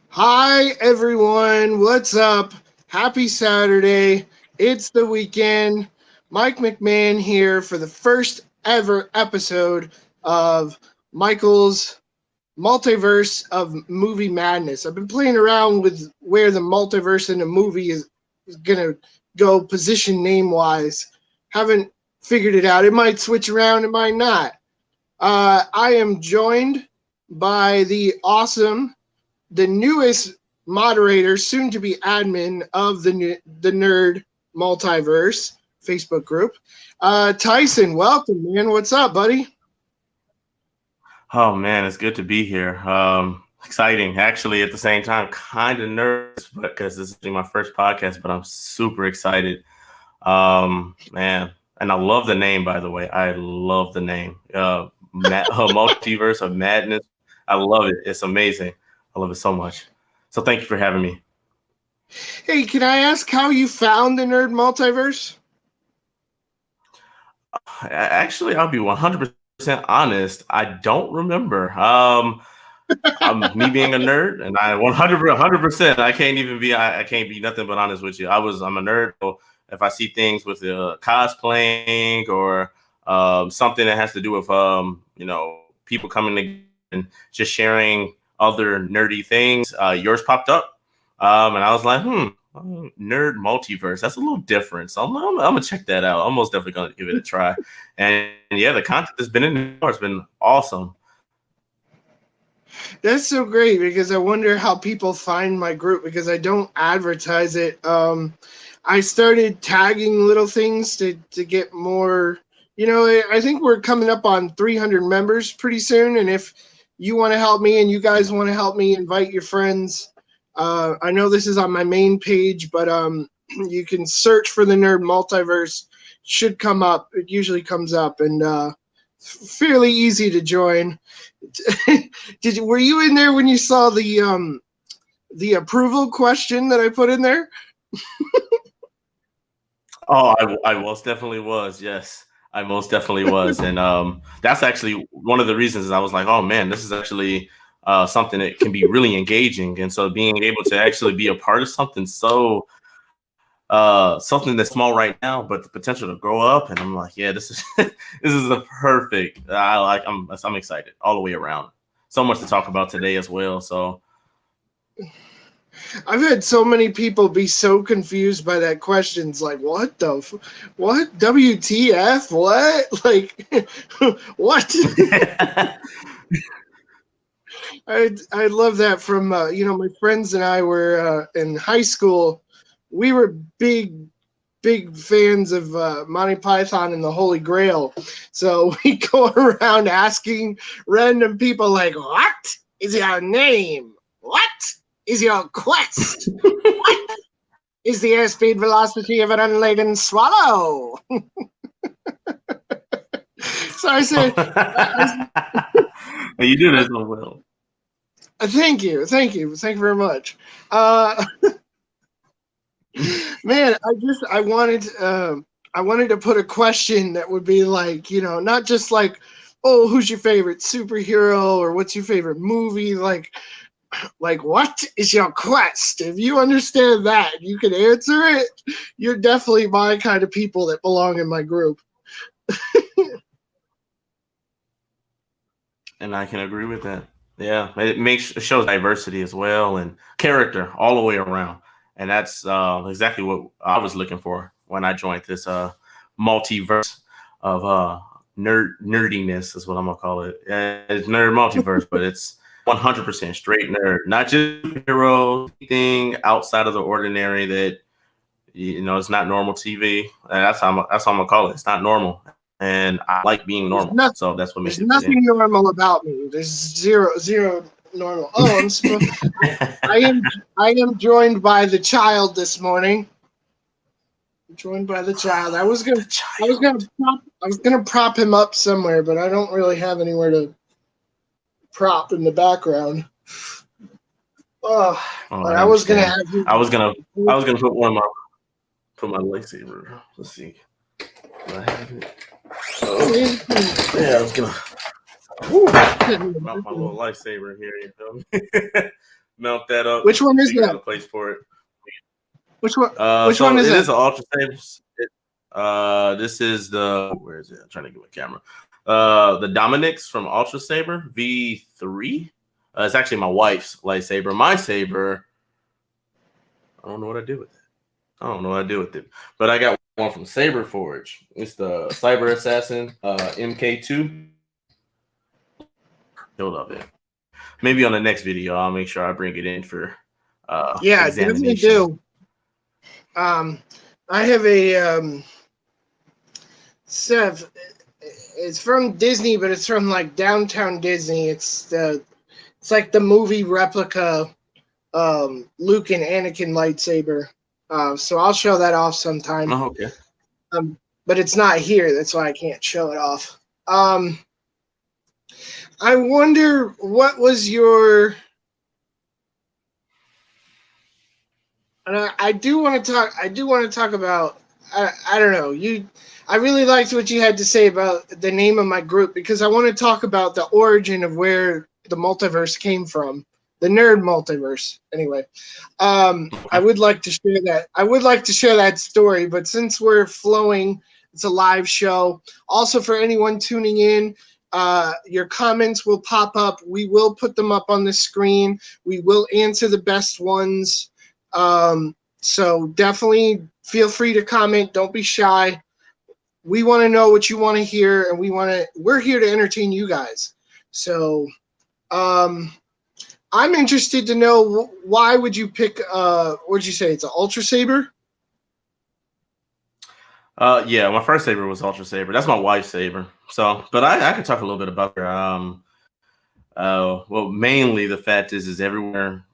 Hi, everyone. What's up? Happy Saturday. It's the weekend. Mike McMahon here for the first ever episode of Michael's Multiverse of Movie Madness. I've been playing around with where the multiverse in a movie is going to go position name wise. Haven't figured it out. It might switch around, it might not. I am joined by the newest moderator, soon to be admin of the Nerd Multiverse Facebook group. Tyson, welcome, man. What's up, buddy? Oh man, it's good to be here. Exciting, actually. At the same time, kind of nervous because this is my first podcast, but I'm super excited. Man, and I love the name, by the way. I love the name. Multiverse of Madness. I love it. It's amazing. I love it so much. So thank you for having me. Hey, can I ask how you found the Nerd Multiverse? Actually, I'll be 100% honest. I don't remember. Me being a nerd, and I 100%. I can't be nothing but honest with you. I'm a nerd. So if I see things with cosplaying or something that has to do with people coming together and just sharing other nerdy things, yours popped up, and I was like, nerd multiverse. That's a little different. So I'm gonna check that out. I'm most definitely gonna give it a try. And yeah, the content has been in there. It's been awesome. That's so great because I wonder how people find my group because I don't advertise it. I started tagging little things to get more. I think we're coming up on 300 members pretty soon, and if you want to help me and you guys want to help me invite your friends, I know this is on my main page, but you can search for the Nerd Multiverse. Should come up. It usually comes up, and fairly easy to join. Were you in there when you saw the approval question that I put in there? Oh, I most definitely was. Yes, I most definitely was, and that's actually one of the reasons I was like, oh man, this is actually something that can be really engaging, and so being able to actually be a part of something that's small right now, but the potential to grow up, and I'm like, yeah, this is this is the perfect. I'm excited all the way around. So much to talk about today as well. So I've had so many people be so confused by that question. It's like, what? WTF? What? Like, what? I love that from my friends and I were in high school. We were big fans of Monty Python and the Holy Grail, so we go around asking random people like, "What is your name? What is your quest? What is the airspeed velocity of an unladen swallow?" So I said, you do this so well. thank you very much. Man, I wanted to put a question that would be like, not just like, oh, who's your favorite superhero or what's your favorite movie? Like what is your quest? If you understand that, you can answer it. You're definitely my kind of people that belong in my group. And I can agree with that. Yeah, it shows diversity as well and character all the way around, and that's exactly what I was looking for when I joined this multiverse of nerdiness is what I'm gonna call it. It's nerd multiverse, but it's 100% straight nerd, not just hero thing outside of the ordinary that it's not normal TV. And that's how I'm gonna call it. It's not normal, and I like being There's normal, nothing. so that's what There's makes it fit nothing in. normal about me. There's zero normal. Oh, I am I am joined by the child this morning. Joined by the child. The child. I was gonna prop him up somewhere, but I don't really have anywhere to prop in the background. Oh, Oh, but I I was gonna understand. have I was gonna you. I was gonna put my lightsaber. Let's see. Do I have it? Yeah, I was gonna put out my little lightsaber here. You feel me? mount that up. Which one is Figure out a that? place for it. Which one? Which So one is it that? is an Ultra Saber. This is where is it? I'm trying to get my camera. The Dominic's from Ultra Saber V3. It's actually my wife's lightsaber. My saber, I don't know what I did with it. But I got one from Saber Forge. It's the Cyber Assassin MK2. Hold up it. Maybe on the next video, I'll make sure I bring it in for Yeah, definitely do. I have a Sev. It's from Disney, but it's from like downtown Disney. It's like the movie replica Luke and Anakin lightsaber. So I'll show that off sometime. Oh, okay. But it's not here. That's why I can't show it off. I wonder what was your. And I do want to talk. I do want to talk about. I don't know. I really liked what you had to say about the name of my group because I want to talk about the origin of where the multiverse came from, the nerd multiverse. Anyway, I would like to share that. I would like to share that story, but since we're flowing, it's a live show. Also, for anyone tuning in, your comments will pop up. We will put them up on the screen. We will answer the best ones. So definitely feel free to comment. Don't be shy. We want to know what you want to hear, and we're here to entertain you guys. So, I'm interested to know why would you pick, what'd you say? It's an Ultra Saber? Yeah, my first saber was Ultra Saber. That's my wife's saber. So, but I could talk a little bit about her. Well, mainly the fact is everywhere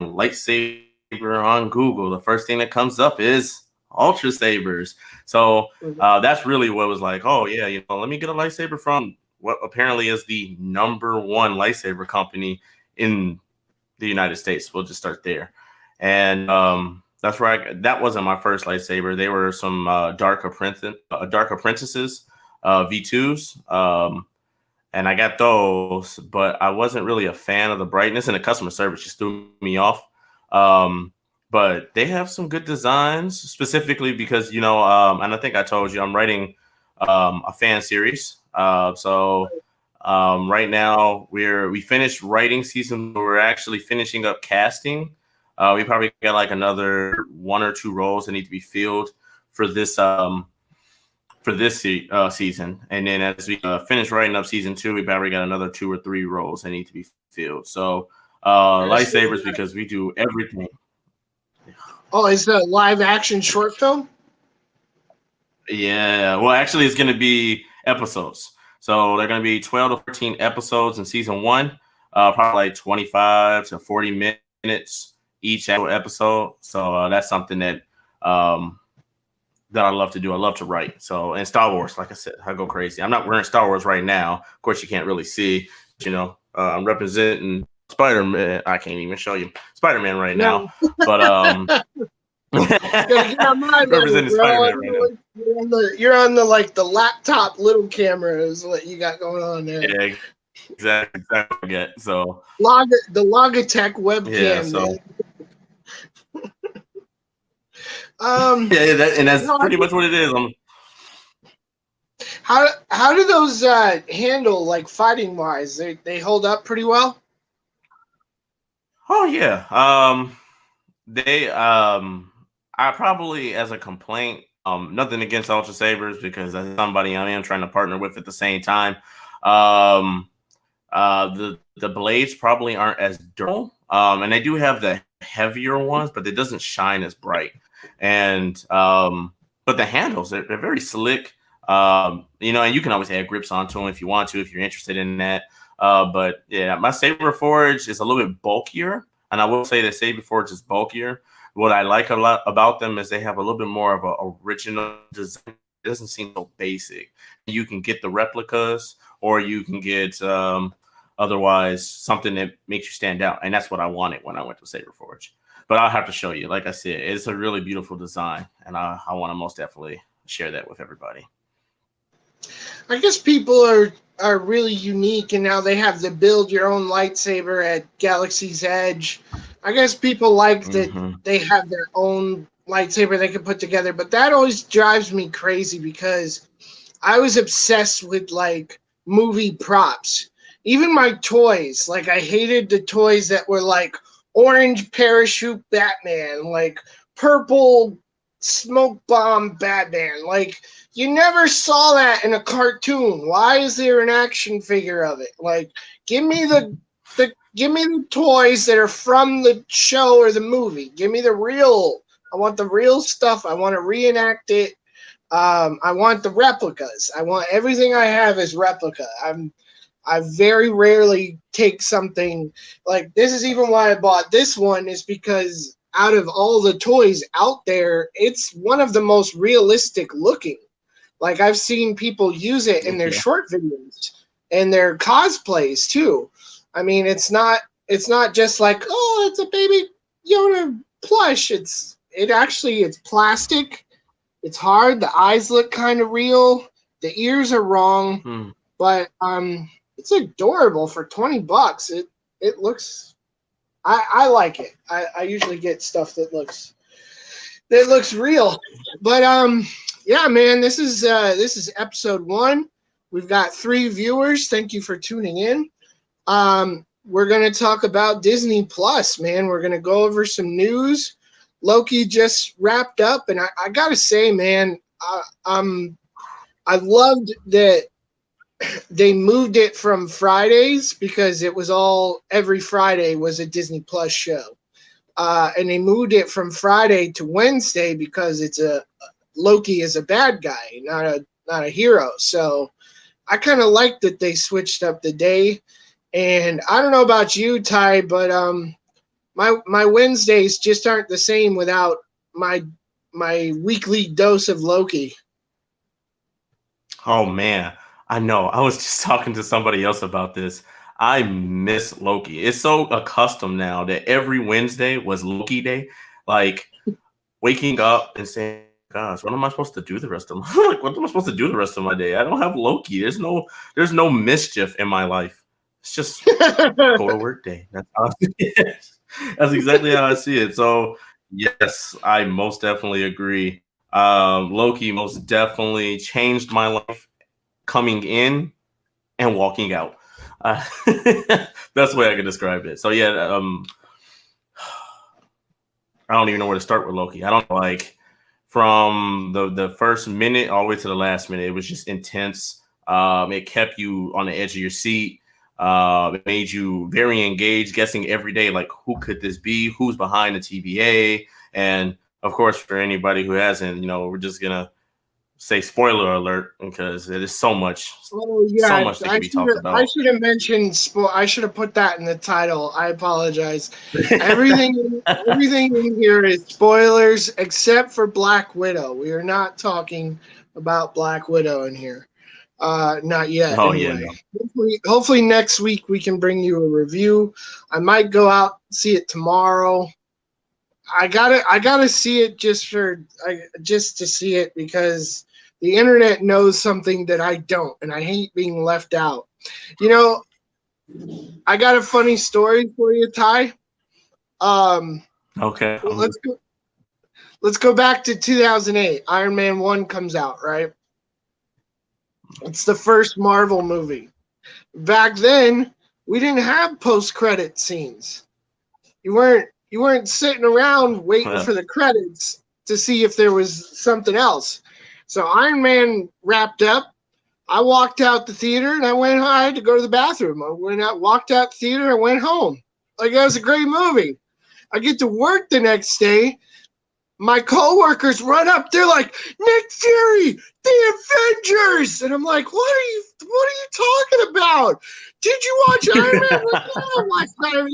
lightsaber on Google, the first thing that comes up is Ultra Sabers. So that's really what was like, oh yeah, let me get a lightsaber from what apparently is the #1 lightsaber company in the United States. We'll just start there. And that's where that wasn't my first lightsaber. They were some Dark Apprentices, V2s. And I got those, but I wasn't really a fan of the brightness, and the customer service just threw me off. But they have some good designs, specifically because and I think I told you I'm writing a fan series. So right now we finished writing season. We're actually finishing up casting. We probably got like another 1 or 2 roles that need to be filled for this season, and then as we finish writing up season 2, we probably got another 2 or 3 roles that need to be filled. So lightsabers, because we do everything. Oh, is that a live action short film? Yeah, well, actually, it's going to be episodes. So they're going to be 12 to 14 episodes in season 1, probably like 25 to 40 minutes each episode. So that's something that I love to do. I love to write. So, and Star Wars, like I said, I go crazy. I'm not wearing Star Wars right now. Of course, you can't really see. I'm representing Spider-Man. I can't even show you Spider-Man right now. But representing Spider-Man right now. You're on the laptop little camera is what you got going on there. Yeah, exactly. Yeah, so the Logitech webcam. Yeah, so. And that's pretty much what it is. How do those handle, like, fighting wise? They hold up pretty well? Oh yeah. I probably, as a complaint, nothing against Ultra Sabers, because that's somebody I am trying to partner with at the same time. The blades probably aren't as durable. And they do have the heavier ones, but it doesn't shine as bright. And but the handles, they're very slick. And you can always add grips onto them if you want to, if you're interested in that. But yeah, my Saber Forge is a little bit bulkier, and I will say that Saber Forge is bulkier. What I like a lot about them is they have a little bit more of an original design. It doesn't seem so basic. You can get the replicas, or you can get otherwise something that makes you stand out, and that's what I wanted when I went to Saber Forge. But I'll have to show you. Like I said, it's a really beautiful design, and I want to most definitely share that with everybody. I guess people are really unique, and now they have the build your own lightsaber at Galaxy's Edge. I guess people like that Mm-hmm. they have their own lightsaber they can put together, but that always drives me crazy because I was obsessed with like movie props. Even my toys, like I hated the toys that were like orange parachute Batman, like purple smoke bomb Batman. Like you never saw that in a cartoon. Why is there an action figure of it? Like give me give me the toys that are from the show or the movie. Give me the real. I want the real stuff. I want to reenact it. I want the replicas. I want everything I have is replica. I very rarely take something like this. Is even why I bought this one is because out of all the toys out there, it's one of the most realistic looking. Like I've seen people use it in their Yeah. short videos and their cosplays too. I mean, it's not just like, oh, it's a baby Yoda plush. It's plastic. It's hard. The eyes look kind of real. The ears are wrong, Hmm. but it's adorable for $20. It looks. I like it. I usually get stuff that looks real, but yeah, man, this is episode 1. We've got 3 viewers. Thank you for tuning in. We're gonna talk about Disney Plus, man. We're gonna go over some news. Loki just wrapped up, and I gotta say, man, I loved that they moved it from Fridays because it was all every Friday was a Disney Plus show, and they moved it from Friday to Wednesday because Loki is a bad guy, not a hero. So I kind of like that they switched up the day. And I don't know about you, Ty, but my Wednesdays just aren't the same without my weekly dose of Loki. Oh man, I know. I was just talking to somebody else about this. I miss Loki. It's so accustomed now that every Wednesday was Loki Day. Like waking up and saying, "Gosh, what am I supposed to do the rest of my like? What am I supposed to do the rest of my day? I don't have Loki. There's no mischief in my life. It's just go to work day. That's how I see it. That's exactly how I see it. So yes, I most definitely agree. Loki most definitely changed my life coming in and walking out. That's the way I can describe it. So yeah, I don't even know where to start with Loki. I don't like from the first minute all the way to the last minute. It was just intense. It kept you on the edge of your seat. It made you very engaged, guessing every day, like who could this be? Who's behind the TVA? And of course, for anybody who hasn't, we're just gonna say spoiler alert because it is Oh so yeah, much that can be talked I about. should have mentioned I should have put that in the title. I apologize. Everything in here is spoilers except for Black Widow. We are not talking about Black Widow in here. Not yet, Oh yeah, anyway. no. Hopefully next week we can bring you a review. I might go out and see it tomorrow. I gotta see it just to see it because the internet knows something that I don't, and I hate being left out. You know, I got a funny story for you, Ty. Um, Okay. let's go back to 2008. Iron Man 1 comes out, right? It's the first Marvel movie. Back then, we didn't have post-credit scenes. You weren't sitting around waiting for the credits to see if there was something else. So Iron Man wrapped up. I walked out the theater and I had to go to the bathroom. Walked out the theater and went home. Like that was a great movie. I get to work the next day. My coworkers run up. They're like, Nick Fury, the Avengers, and I'm like, what are you talking about? Did you watch Iron Man? Like, yeah, I watched Iron Man.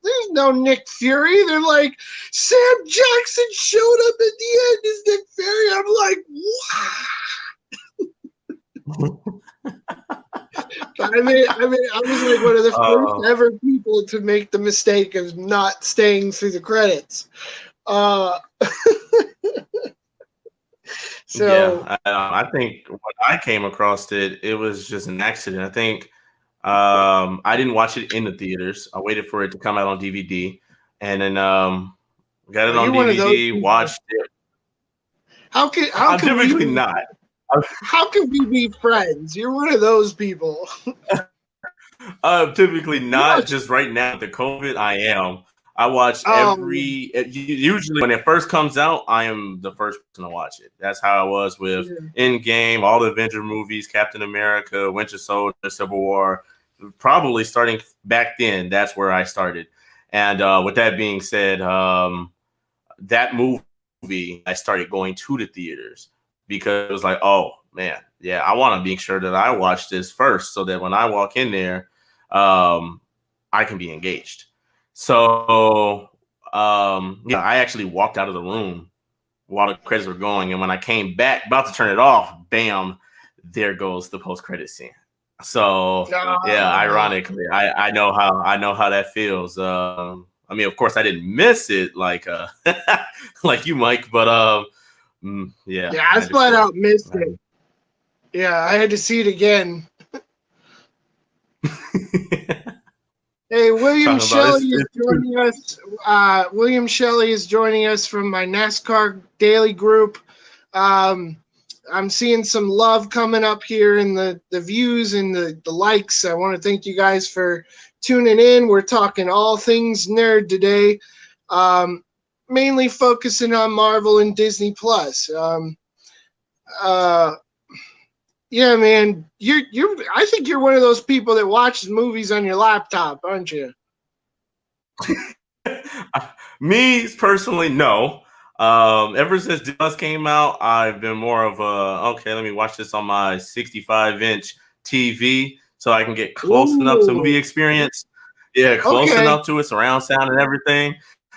There's no Nick Fury. They're like, Sam Jackson showed up at the end as Nick Fury. I'm like, wow. I was like one of the first ever people to make the mistake of not staying through the credits. So yeah, I think when I came across it, it was just an accident. I think I didn't watch it in the theaters. I waited for it to come out on DVD, and then got Oh, it on you're one of those DVD. people. Watched it. How can how I'm can we typically be, not. how can we be friends? You're one of those people. Typically You not. watch. Just right now, the COVID, I am. I watch Um. usually when it first comes out, I am the first person to watch it. That's how I was with Yeah. Endgame, all the Avenger movies, Captain America, Winter Soldier, Civil War. Probably starting back then, that's where I started. And with that being said, that movie, I started going to the theaters because it was like, oh man, yeah, I want to make sure that I watch this first so that when I walk in there, I can be engaged. So, yeah, I actually walked out of the room while the credits were going. And when I came back, about to turn it off, bam, there goes the post credit scene. So yeah, Uh, ironically, I know how that feels. I mean, of course, I didn't miss it like like you, Mike, but yeah, yeah, I I flat understand. out missed it. Yeah, I had to see it again. Hey, William Talking about Shelley is it's true. joining us. William Shelley is joining us from my NASCAR daily group. Um, I'm seeing some love coming up here in the views and the likes. I want to thank you guys for tuning in. We're talking all things nerd today, um, mainly focusing on Marvel and Disney Plus. Uh, yeah, man, you're. I think you're one of those people that watches movies on your laptop, aren't you? Me personally, no. Ever since Dallas came out, I've been more of a okay. Let me watch this on my 65-inch TV so I can get close enough to movie Ooh, experience. Yeah, close okay. enough to it, surround sound and everything.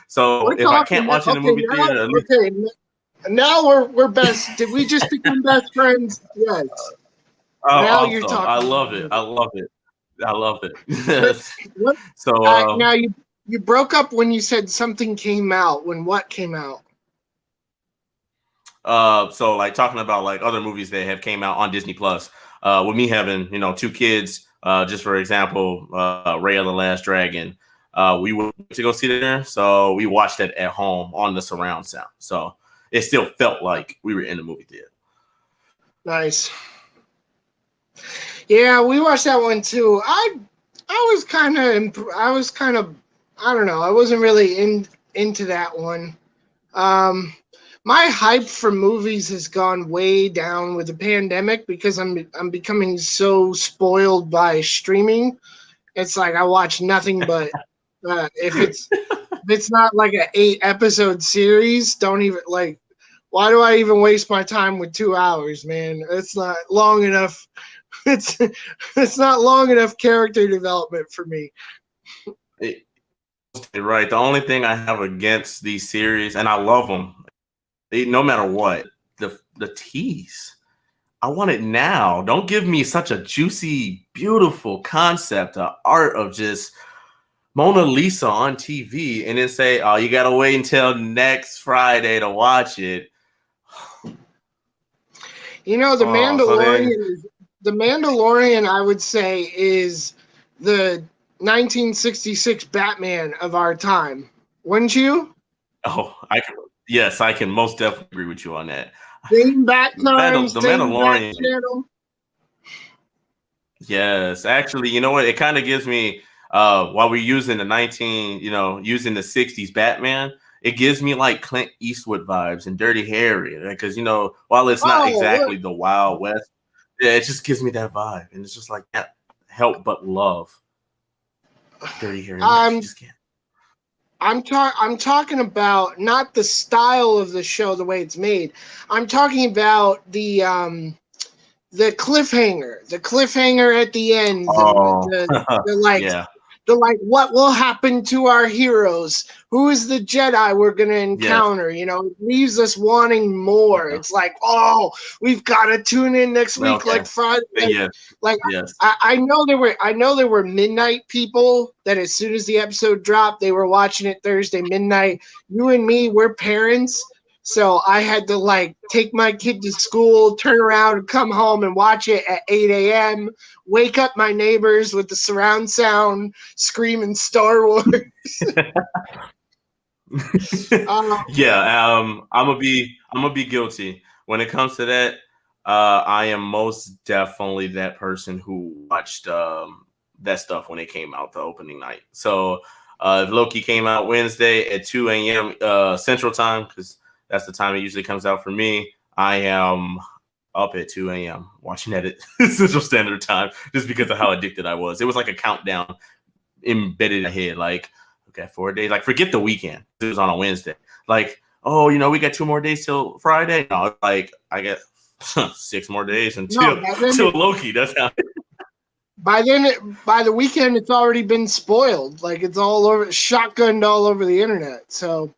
So We're if I talking can't now. watch it in the Okay, movie now, theater, at least okay, now we're best. Did we just become best friends? Yes. oh, Now you're awesome! I talking love it. about I it. love it. I love But it. what? so Now you broke up when you said something came out. When what came out? so like talking about like other movies that have came out on Disney Plus. With me having two kids, just for example, Ray of the Last Dragon, we went to go see it there, so we watched it at home on the surround sound. So it still felt like we were in the movie theater. Nice. Yeah, we watched that one too. I was kind of I don't know. I wasn't really into that one. Um, my hype for movies has gone way down with the pandemic because I'm becoming so spoiled by streaming. It's like I watch nothing but if it's not like an 8 episode series, don't even like. Why do I even waste my time with 2 hours, man? It's not long enough. It's it's not long enough character development for me. It- right. The only thing I have against these series, and I love them, no matter what, the tease. I want it now. Don't give me such a juicy, beautiful concept, art of just Mona Lisa on TV, and then say, "Oh, you gotta wait until next Friday to watch it." You know, Oh, so then, The Mandalorian, I would say, is the 1966 Batman of our time. Wouldn't you? oh, yes, I can most definitely agree with you on that. Same bat time, The same bat Mandalorian, channel. yes, actually, you know what? It kind of gives me, while we're using using the '60s Batman, it gives me like Clint Eastwood vibes and Dirty Harry, because while it's not Oh, exactly look, the Wild West, yeah, it just gives me that vibe, and it's just like can't help but love Dirty Harry. You I'm just can't. I'm talking about not the style of the show, the way it's made. I'm talking about the cliffhanger at the end, Oh, the like yeah, what will happen to our heroes? Who is the Jedi we're gonna yes, encounter? It leaves us wanting more. yeah. It's like, oh, we've got to tune in next week, Okay, like Friday. yes, Like yes. I know there were midnight people that as soon as the episode dropped, they were watching it Thursday midnight. You and me, we're parents. So I had to like take my kid to school, turn around and come home and watch it at 8 a.m., wake up my neighbors with the surround sound screaming Star Wars. Yeah, I'm gonna be guilty when it comes to that. I am most definitely that person who watched that stuff when it came out the opening night. So if Loki came out Wednesday at 2 a.m. Central Time, because that's the time it usually comes out for me, I am up at 2 a.m. watching that at Central Standard Time just because of how addicted I was. It was like a countdown embedded in my head, like, okay, 4 days. Like, forget the weekend. It was on a Wednesday. Like, oh, we got 2 more days till Friday. No, like I got 6 more days No, until Loki. That's how. by the weekend, it's already been spoiled. Like it's all over, shotgunned all over the internet. So,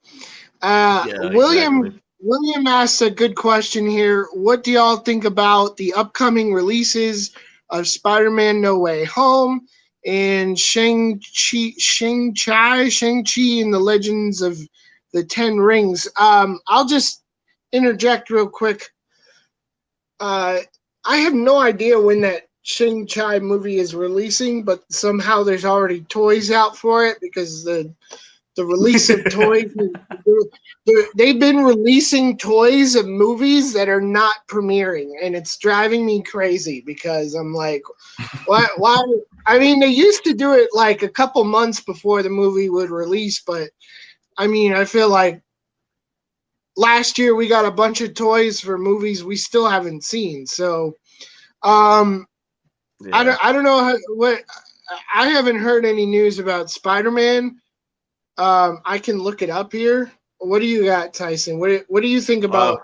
Yeah, exactly. William asked a good question here. What do y'all think about the upcoming releases of Spider-Man: No Way Home and Shang-Chi and the Legends of the Ten Rings? I'll just interject real quick. I have no idea when that Shang-Chi movie is releasing, but somehow there's already toys out for it because the release of toys. They've been releasing toys of movies that are not premiering, and it's driving me crazy because I'm like, why? Why? I mean, they used to do it like a couple months before the movie would release, but I mean, I feel like last year we got a bunch of toys for movies we still haven't seen. So, um, Yeah. I don't know what. I haven't heard any news about Spider-Man. I can look it up here. What do you got, Tyson? What do you think Uh, about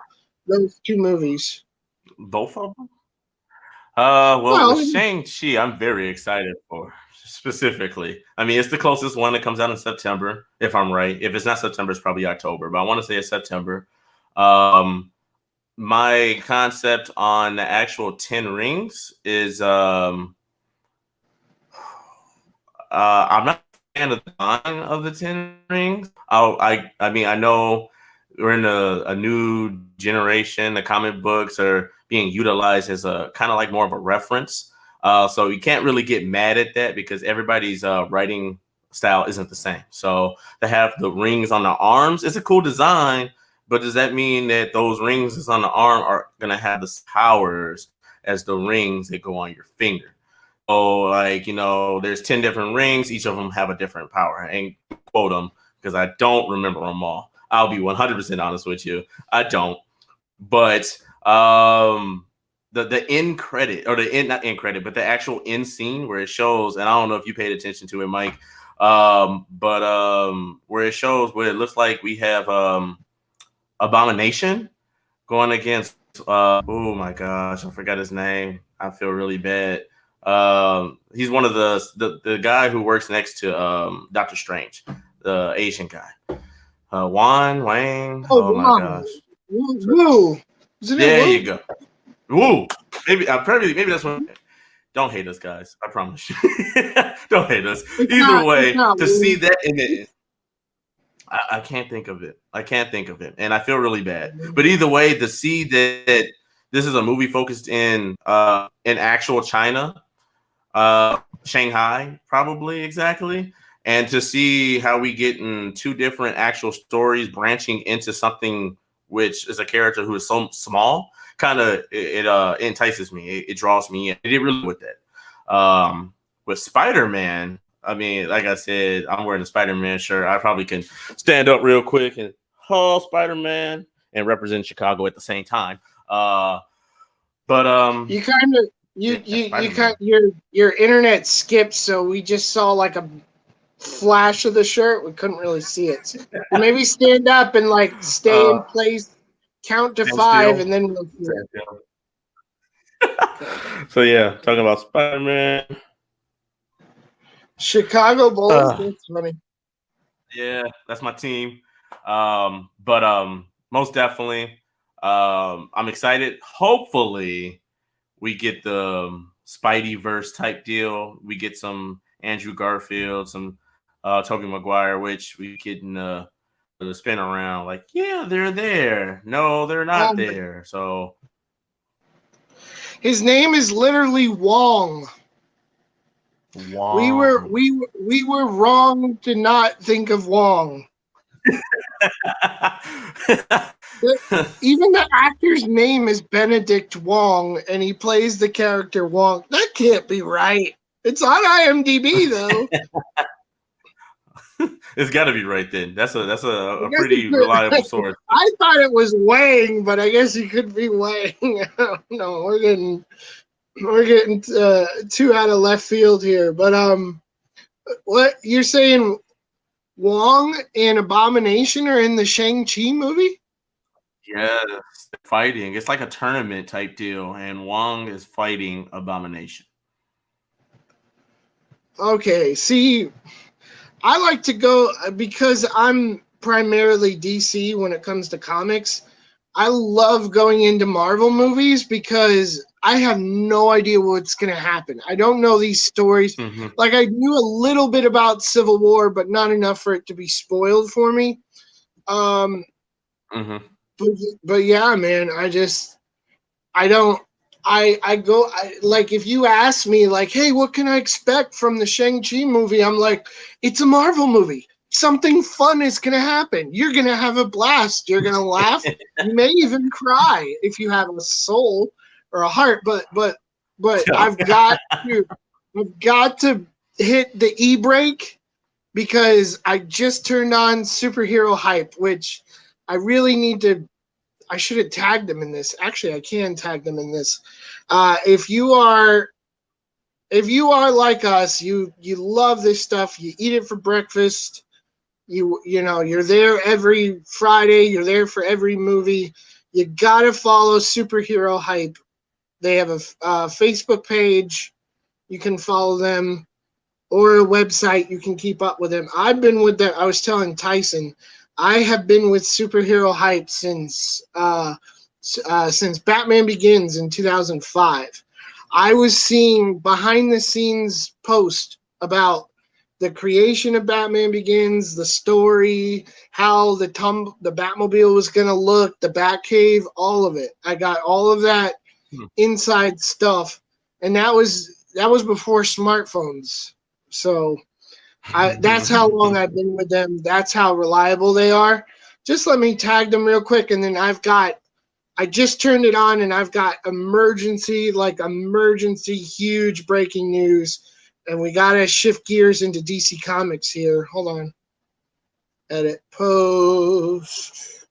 those two movies? both of them. Well, the Well, Shang-Chi, I'm very excited for specifically. I mean, it's the closest one that comes out in September, if I'm right. If it's not September, it's probably October, but I want to say it's September. Um, my concept on the actual 10 rings is I'm not a fan of the design of the 10 rings. I mean, I know we're in a new generation. The comic books are being utilized as a kind of like more of a reference. So you can't really get mad at that because everybody's writing style isn't the same. So to have the rings on the arms, it's a cool design, but does that mean that those rings that's on the arm are going to have the powers as the rings that go on your finger? So, like, there's 10 different rings. Each of them have a different power. And quote them because I don't remember them all. I'll be 100% honest with you. I don't. But the end credit, or the end, not end credit, but the actual end scene where it shows, and I don't know if you paid attention to it, Mike, but where it shows where it looks like we have Abomination going against, oh my gosh, I forgot his name. I feel really bad. He's one of the guy who works next to Doctor Strange, the Asian guy. Wang. oh Oh my wow, gosh. woo, isn't it There woo? you go. Woo. Maybe that's one. Don't hate us, guys. I promise you. Don't hate us. Either It's way, not to see woo. that in it, I can't think of it. I can't think of it, and I feel really bad. But either way, to see that this is a movie focused in actual China, Shanghai, probably exactly, and to see how we get in two different actual stories branching into something which is a character who is so small, kind of it entices me. It draws me in. It did really with that. With Spider-Man, I mean, like I said, I'm wearing a Spider-Man shirt. I probably can stand up real quick and Spider-Man and represent Chicago at the same time. But You kind of yeah, you kind Spider-Man. your internet skipped, so we just saw like a flash of the shirt. We couldn't really see it. So maybe stand up and like stay Uh, in place, count to and 5, still. and then we'll see it. Okay. So yeah, talking about Spider-Man. Chicago Bulls. Uh, That's funny. yeah, that's my team. But most definitely, I'm excited. Hopefully, we get the Spidey verse type deal. We get some Andrew Garfield, some Tobey Maguire, which we can to spin around like, yeah, they're there. No, they're not Um, there. So his name is literally Wong. We were Wong. we were wrong to not think of Wong. Even the actor's name is Benedict Wong, and he plays the character Wong. That can't be right. It's on IMDb though. It's got to be right then. That's I a guess it pretty reliable could, source. I thought it was Wang, but I guess he could be Wang. I don't know. We're getting too out of left field here. But what you're saying? Wong and Abomination are in the Shang-Chi movie? Yes, fighting. It's like a tournament type deal, and Wong is fighting Abomination. Okay, see, I like to go because I'm primarily DC when it comes to comics. I love going into Marvel movies because I have no idea what's going to happen. I don't know these stories. Mm-hmm. Like, I knew a little bit about Civil War, but not enough for it to be spoiled for me. Mm-hmm. But yeah, man, I don't. Like, if you ask me, like, hey, what can I expect from the Shang-Chi movie? I'm like, it's a Marvel movie. Something fun is going to happen. You're going to have a blast. You're going to laugh. You may even cry if you have a soul or a heart. But I've got to hit the e-brake because I just turned on superhero hype, which I really need to. I should have tagged them in this. Actually, I can tag them in this. If you are like us, you love this stuff. You eat it for breakfast. You know you're there every Friday. You're there for every movie. You gotta follow Superhero Hype. They have a Facebook page. You can follow them, or a website. You can keep up with them. I've been with them. I was telling Tyson, I have been with Superhero Hype since Batman Begins in 2005. I was seeing behind the scenes post about the creation of Batman Begins, the story, how the Batmobile was going to look, the Batcave, all of it. I got all of that inside stuff, and that was before smartphones. So that's how long I've been with them. That's how reliable they are. Just let me tag them real quick, and then I just turned it on, and I've got emergency huge breaking news, and we gotta shift gears into DC Comics here. Hold on. Edit post.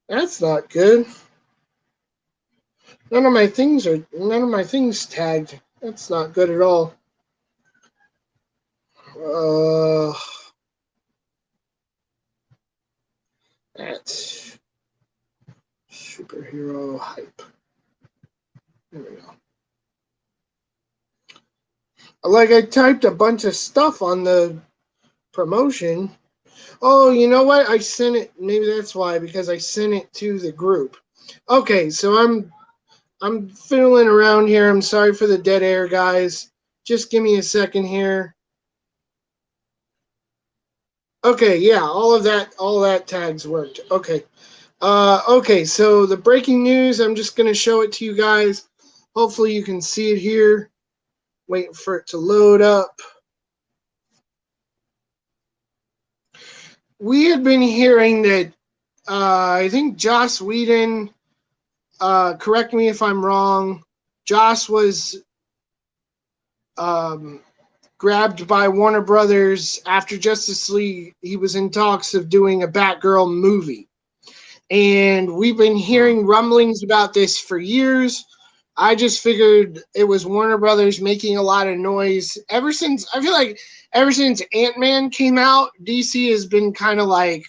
That's not good. None of my things tagged. That's not good at all. That's Superhero Hype. There we go. Like, I typed a bunch of stuff on the promotion. Oh, you know what? I sent it. Maybe that's why, because I sent it to the group. Okay, so I'm fiddling around here. I'm sorry for the dead air, guys. Just give me a second here. Okay, yeah, all that tags worked. Okay. Okay, so the breaking news, I'm just gonna show it to you guys. Hopefully you can see it here. Waiting for it to load up. We had been hearing that I think Joss Whedon, correct me if I'm wrong, Joss was grabbed by Warner Brothers after Justice League. He was in talks of doing a Batgirl movie. And we've been hearing rumblings about this for years. I just figured it was Warner Brothers making a lot of noise. I feel like ever since Ant-Man came out, DC has been kind of like,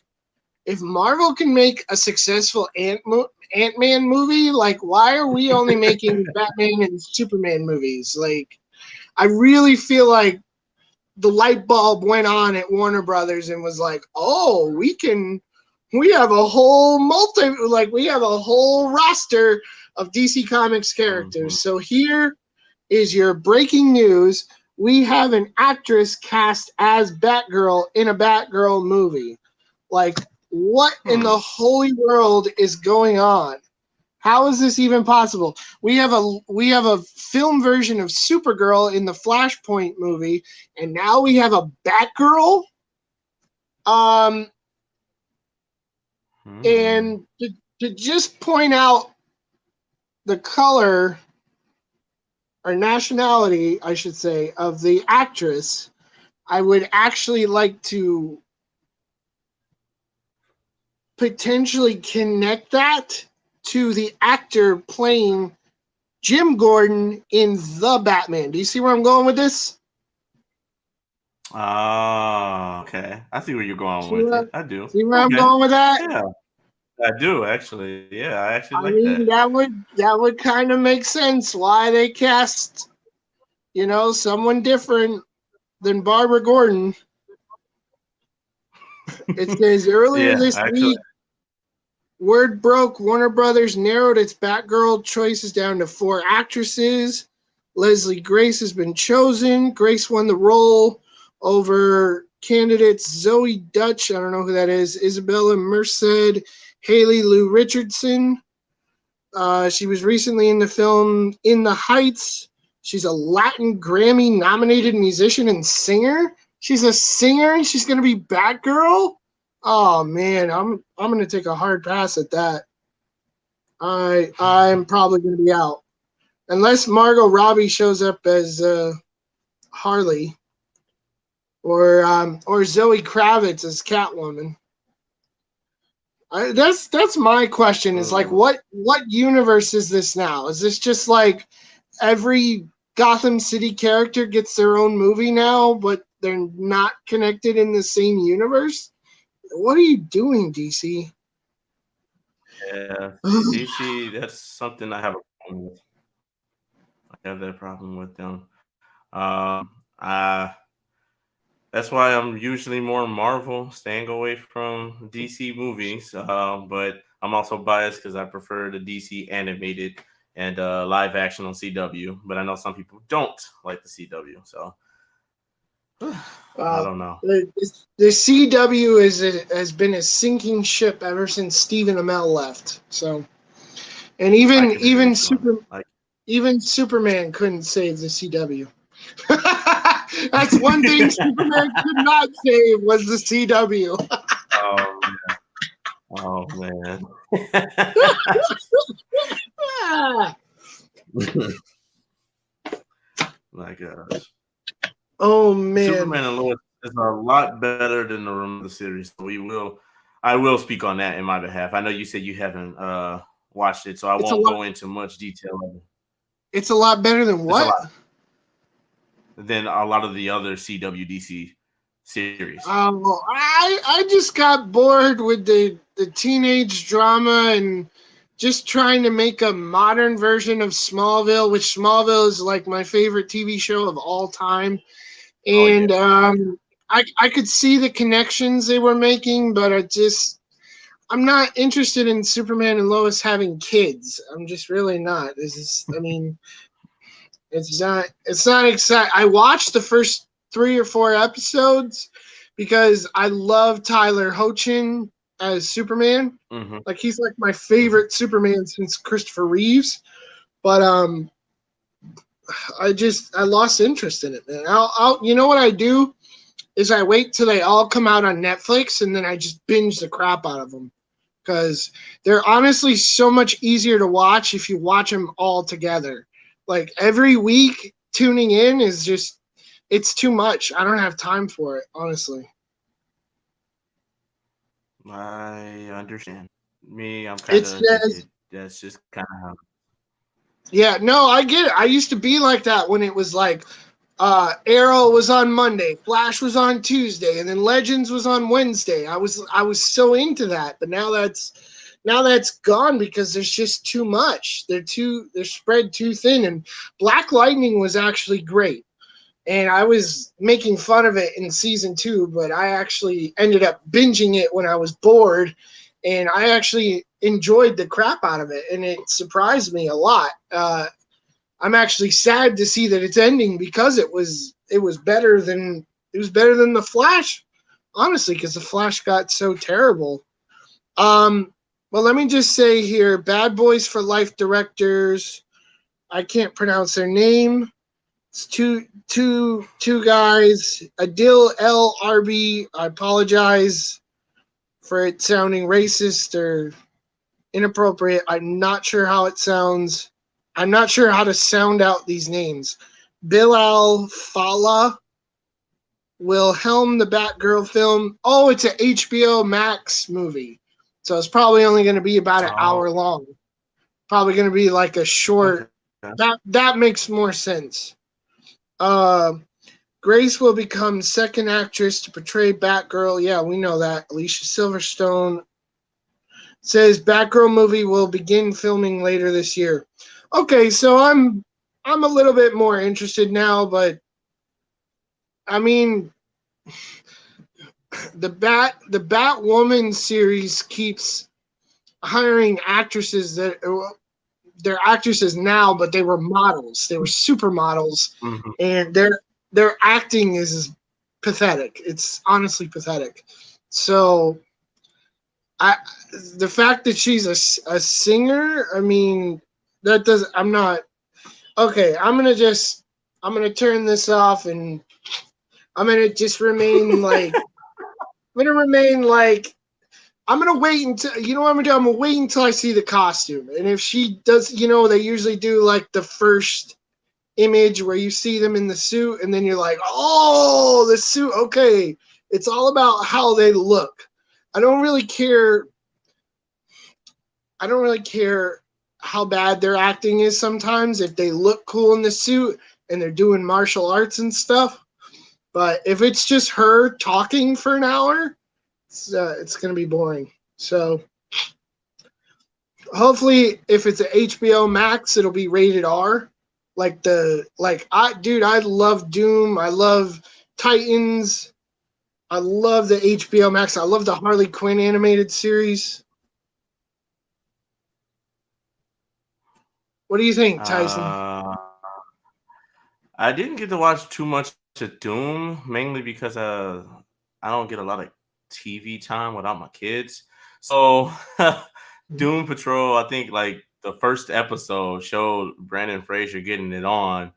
if Marvel can make a successful Ant-Man movie, like, why are we only making Batman and Superman movies? Like, I really feel like the light bulb went on at Warner Brothers and was like, oh, we have a whole we have a whole roster of DC Comics characters. So here is your breaking news. we have an actress cast as Batgirl in a Batgirl movie. Like, what in the holy world is going on? How is this even possible? We have a film version of Supergirl in the Flashpoint movie, and now we have a Batgirl. And to just point out the color or nationality, I should say, of the actress, I would actually like to potentially connect that to the actor playing Jim Gordon in The Batman. Do you see where I'm going with this? Oh, okay. I see where you're going with it. I do. See where I'm going with that? Yeah, I do actually. Yeah, I actually like mean, that would kind of make sense why they cast, someone different than Barbara Gordon. It says earlier this week, word broke Warner Brothers narrowed its Batgirl choices down to 4 actresses. Leslie Grace has been chosen. Grace won the role over candidates Zoe Dutch, I don't know who that is, Isabella Merced, Haley Lou Richardson. She was recently in the film In the Heights. She's a Latin Grammy-nominated musician and singer. She's a singer and she's going to be Batgirl? Oh man, I'm gonna take a hard pass at that. I'm probably gonna be out unless Margot Robbie shows up as Harley, or Zoe Kravitz as Catwoman. That's my question. Is like what universe is this now? Is this just like every Gotham City character gets their own movie now, but they're not connected in the same universe? What are you doing, DC? Yeah, DC, that's something I have a problem with. I have that problem with them. That's why I'm usually more Marvel, staying away from DC movies. But I'm also biased because I prefer the DC animated and live action on CW. But I know some people don't like the CW, so I don't know. The CW has been a sinking ship ever since Stephen Amell left. So, and even Superman couldn't save the CW. That's one thing Superman could not save was the CW. Oh man. My gosh. Oh man. Superman and Lois is a lot better than the rest of the series. So I will speak on that in my behalf. I know you said you haven't watched it, so I won't go into much detail. It's a lot better than what? Than a lot of the other CWDC series. I just got bored with the teenage drama and just trying to make a modern version of Smallville, which Smallville is like my favorite TV show of all time. And I could see the connections they were making, but I'm not interested in Superman and Lois having kids. I'm just really not. It's not exciting. I watched the first 3 or 4 episodes because I love Tyler Hoechlin as Superman. Mm-hmm. Like he's like my favorite Superman since Christopher Reeves. But I lost interest in it, man. You know what I do is I wait till they all come out on Netflix and then I just binge the crap out of them because they're honestly so much easier to watch if you watch them all together. Like every week tuning in is just, it's too much. I don't have time for it, honestly. I understand. I'm kind of addicted. That's just kind of how. Yeah, no, I get it. I used to be like that when it was like Arrow was on Monday, Flash was on Tuesday, and then Legends was on Wednesday. I was so into that, but now that's gone because there's just too much. They're spread too thin. And Black Lightning was actually great. And I was making fun of it in season 2, but I actually ended up binging it when I was bored. And I actually enjoyed the crap out of it. And it surprised me a lot. I'm actually sad to see that it's ending because it was it was better than the Flash, honestly, because the Flash got so terrible. Well, let me just say here, Bad Boys for Life directors. I can't pronounce their name. It's two guys. Adil El Arbi. I apologize for it sounding racist or inappropriate. I'm not sure how it sounds. I'm not sure how to sound out these names. Bilal Fallah will helm the Batgirl film. Oh, it's an HBO Max movie. So it's probably only going to be about an hour long. Probably going to be like a short. Okay. That makes more sense. Grace will become second actress to portray Batgirl. Yeah, we know that. Alicia Silverstone says Batgirl movie will begin filming later this year. Okay, so I'm a little bit more interested now, but I mean, the Batwoman series keeps hiring actresses that they're actresses now, but they were models. They were supermodels, and their acting is pathetic. It's honestly pathetic. So, the fact that she's a singer, I mean, that does. I'm not okay. I'm gonna turn this off, and I'm gonna just remain like. I'm gonna wait until you know what I'm gonna do. I'm gonna wait until I see the costume, and if she does, they usually do like the first image where you see them in the suit, and then you're like, oh, the suit. Okay, it's all about how they look. I don't really care how bad their acting is sometimes if they look cool in the suit and they're doing martial arts and stuff. But if it's just her talking for an hour, it's going to be boring. So hopefully if it's an HBO Max, it'll be rated R. I love Doom. I love Titans. I love the HBO Max. I love the Harley Quinn animated series. What do you think, Tyson? I didn't get to watch too much of Doom, mainly because I don't get a lot of TV time without my kids. So Doom Patrol, I think like the first episode showed Brandon Fraser getting it on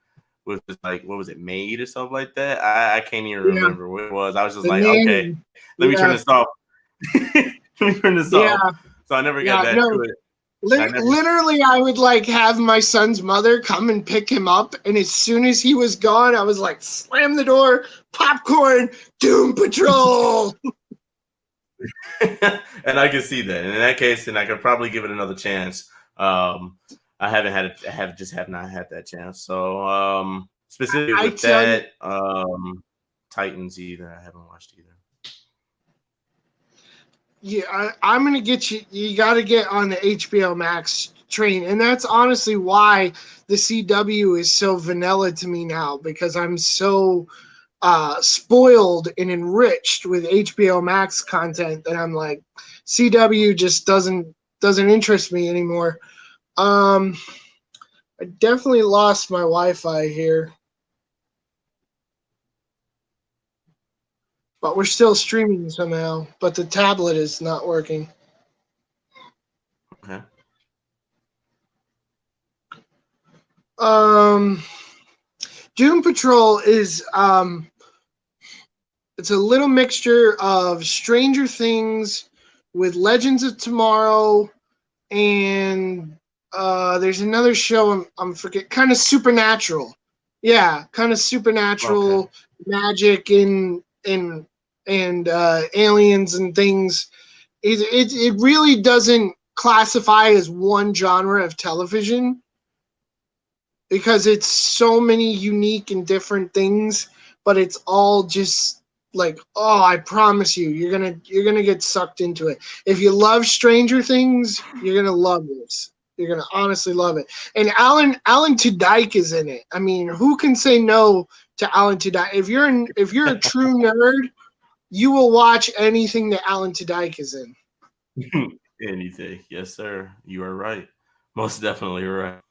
with like, what was it, Made or something like that? I can't even remember what it was. I was just like, okay, let me turn this off. Let me turn this off. So I never got back to it. Literally, I would like have my son's mother come and pick him up, and as soon as he was gone, I was like, slam the door, popcorn, Doom Patrol. And I can see that. And in that case, then I could probably give it another chance. I have not had that chance. So specifically with that, Titans either I haven't watched either. Yeah, I'm gonna get you. You got to get on the HBO Max train, and that's honestly why the CW is so vanilla to me now, because I'm so spoiled and enriched with HBO Max content that I'm like, CW just doesn't interest me anymore. I definitely lost my Wi-Fi here. But we're still streaming somehow, but the tablet is not working. Okay. Doom Patrol is it's a little mixture of Stranger Things with Legends of Tomorrow, and there's another show I'm forget, kind of Supernatural. Yeah, kind of Supernatural, magic and aliens and things. It really doesn't classify as one genre of television because it's so many unique and different things, but it's all just like, oh, I promise you, you're gonna get sucked into it. If you love Stranger Things, you're gonna love this. You're gonna honestly love it. And Alan Tudyk is in it. I mean, who can say no to Alan Tudyk? If you're a true nerd, you will watch anything that Alan Tudyk is in. Anything. Yes, sir. You are right. Most definitely right.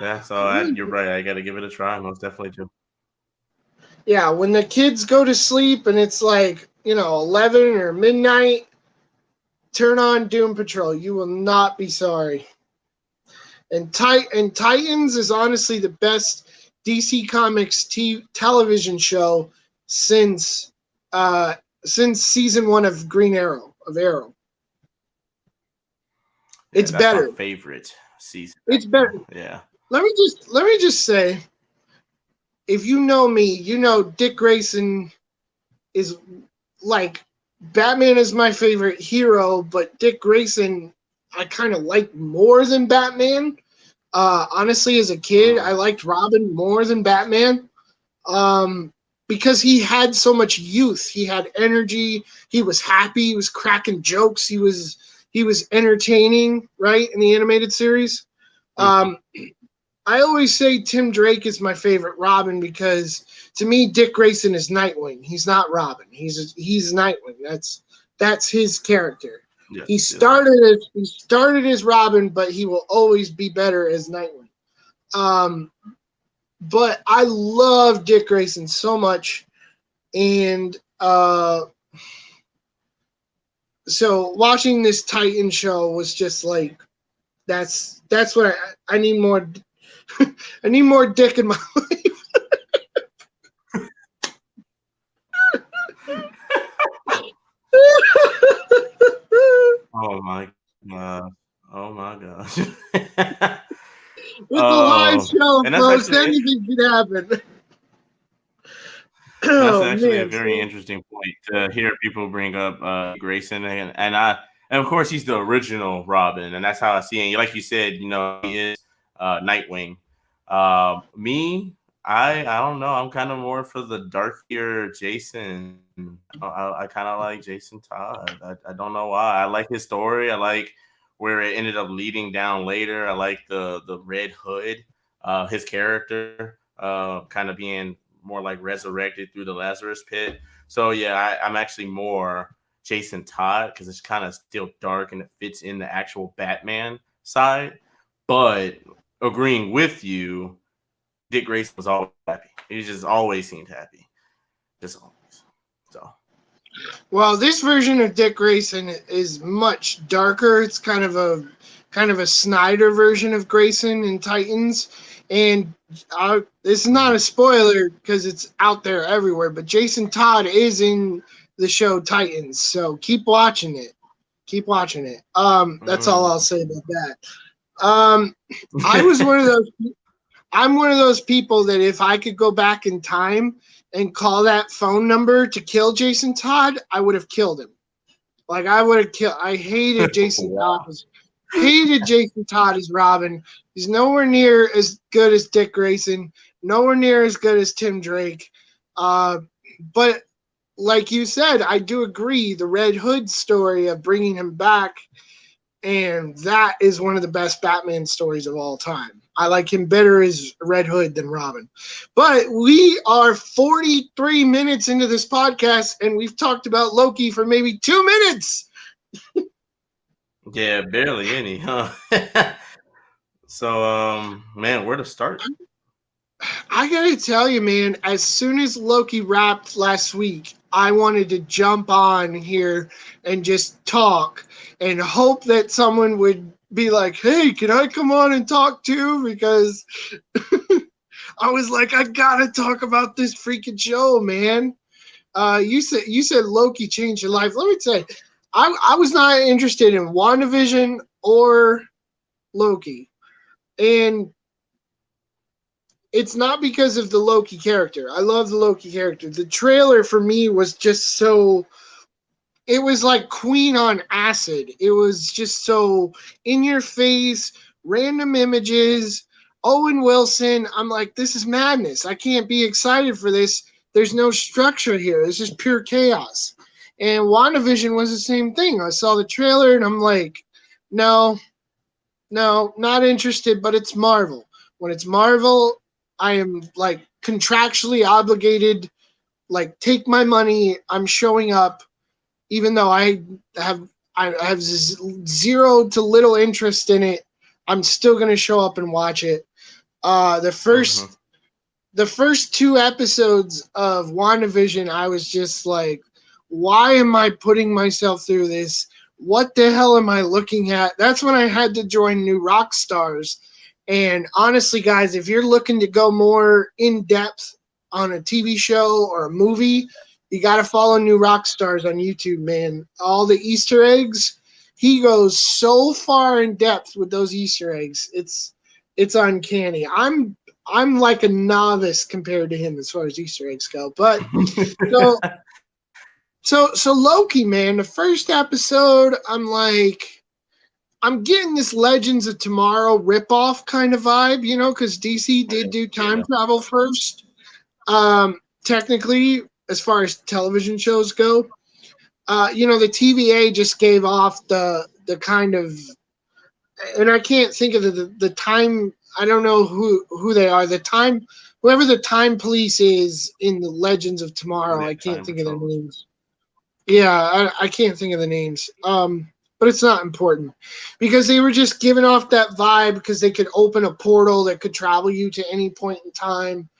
Yeah, so you're right. I got to give it a try. Most definitely do. Yeah, when the kids go to sleep and it's like, 11 or midnight, turn on Doom Patrol. You will not be sorry. And Titans is honestly the best DC Comics television show since since season 1 of Green Arrow of Arrow. Yeah, It's that's my better. favorite season. It's better. Yeah. Let me just say, if you know me, you know Dick Grayson is like Batman is my favorite hero, but Dick Grayson I kind of like more than Batman. Honestly, as a kid, I liked Robin more than Batman because he had so much youth. He had energy. He was happy. He was cracking jokes. He was entertaining, right, in the animated series. Um, I always say Tim Drake is my favorite Robin because to me, Dick Grayson is Nightwing. He's not Robin. He's Nightwing. That's his character. He Yes. started as Robin, but he will always be better as Nightwing. But I love Dick Grayson so much, and so watching this Titan show was just like that's what I need more. I need more Dick in my life. Oh my god. Oh my gosh. It's a live show, And that's folks. actually Anything could happen. that's Oh actually a man. very interesting point to hear people bring up Grayson and of course he's the original Robin, and that's how I see it. Like you said, he is Nightwing. Me, I don't know. I'm kind of more for the darkier Jason. I kind of like Jason Todd. I don't know why. I like his story. I like where it ended up leading down later. I like the Red Hood, his character, kind of being more like resurrected through the Lazarus pit. So yeah, I'm actually more Jason Todd because it's kind of still dark and it fits in the actual Batman side. But agreeing with you, Dick Grayson was always happy. He just always seemed happy. Just always. So Well, this version of Dick Grayson is much darker. It's kind of a Snyder version of Grayson in Titans, and it's not a spoiler because it's out there everywhere. But Jason Todd is in the show Titans, so keep watching it. Keep watching it. That's all I'll say about that. I was one of those. I'm one of those people that if I could go back in time and call that phone number to kill Jason Todd, I would have killed him. Like I would have killed. I hated Jason Todd. Hated Jason Todd as Robin. He's nowhere near as good as Dick Grayson. Nowhere near as good as Tim Drake. But like you said, I do agree. The Red Hood story of bringing him back, and that is one of the best Batman stories of all time. I like him better as Red Hood than Robin. But we are 43 minutes into this podcast, and we've talked about Loki for maybe 2 minutes. yeah, barely any, huh? So man, where to start? I gotta tell you, man, as soon as Loki wrapped last week, I wanted to jump on here and just talk and hope that someone would be like, hey, can I come on and talk too? Because I was like, I gotta talk about this freaking show, man. You said Loki changed your life. Let me tell you, I was not interested in WandaVision or Loki. And it's not because of the Loki character. I love the Loki character. The trailer for me was just so, it was like Queen on acid. It was just so in your face, random images, Owen Wilson. I'm like, this is madness. I can't be excited for this. There's no structure here. It's just pure chaos. And WandaVision was the same thing. I saw the trailer and I'm like, no, not interested, but it's Marvel. When it's Marvel, I am like contractually obligated, like take my money, I'm showing up, even though I have zero to little interest in it. I'm still gonna show up and watch it. The first the first two episodes of WandaVision, I was just like, why am I putting myself through this? What the hell am I looking at? That's when I had to join New Rock Stars. And honestly, guys, if you're looking to go more in depth on a TV show or a movie, you got to follow New Rock Stars on YouTube, man. All the Easter eggs, he goes so far in depth with those Easter eggs. It's uncanny. I'm like a novice compared to him as far as Easter eggs go. But so so Loki, man, the first episode, I'm like, I'm getting this Legends of Tomorrow ripoff kind of vibe, you know, because DC did do time travel first. Technically, as far as television shows go, you know, the TVA just gave off the kind of, and I can't think of the time. I don't know who they are. The time, whoever the time police is in the Legends of Tomorrow, I can't think of their names. Yeah, I can't think of the names. But it's not important because they were just giving off that vibe because they could open a portal that could travel you to any point in time.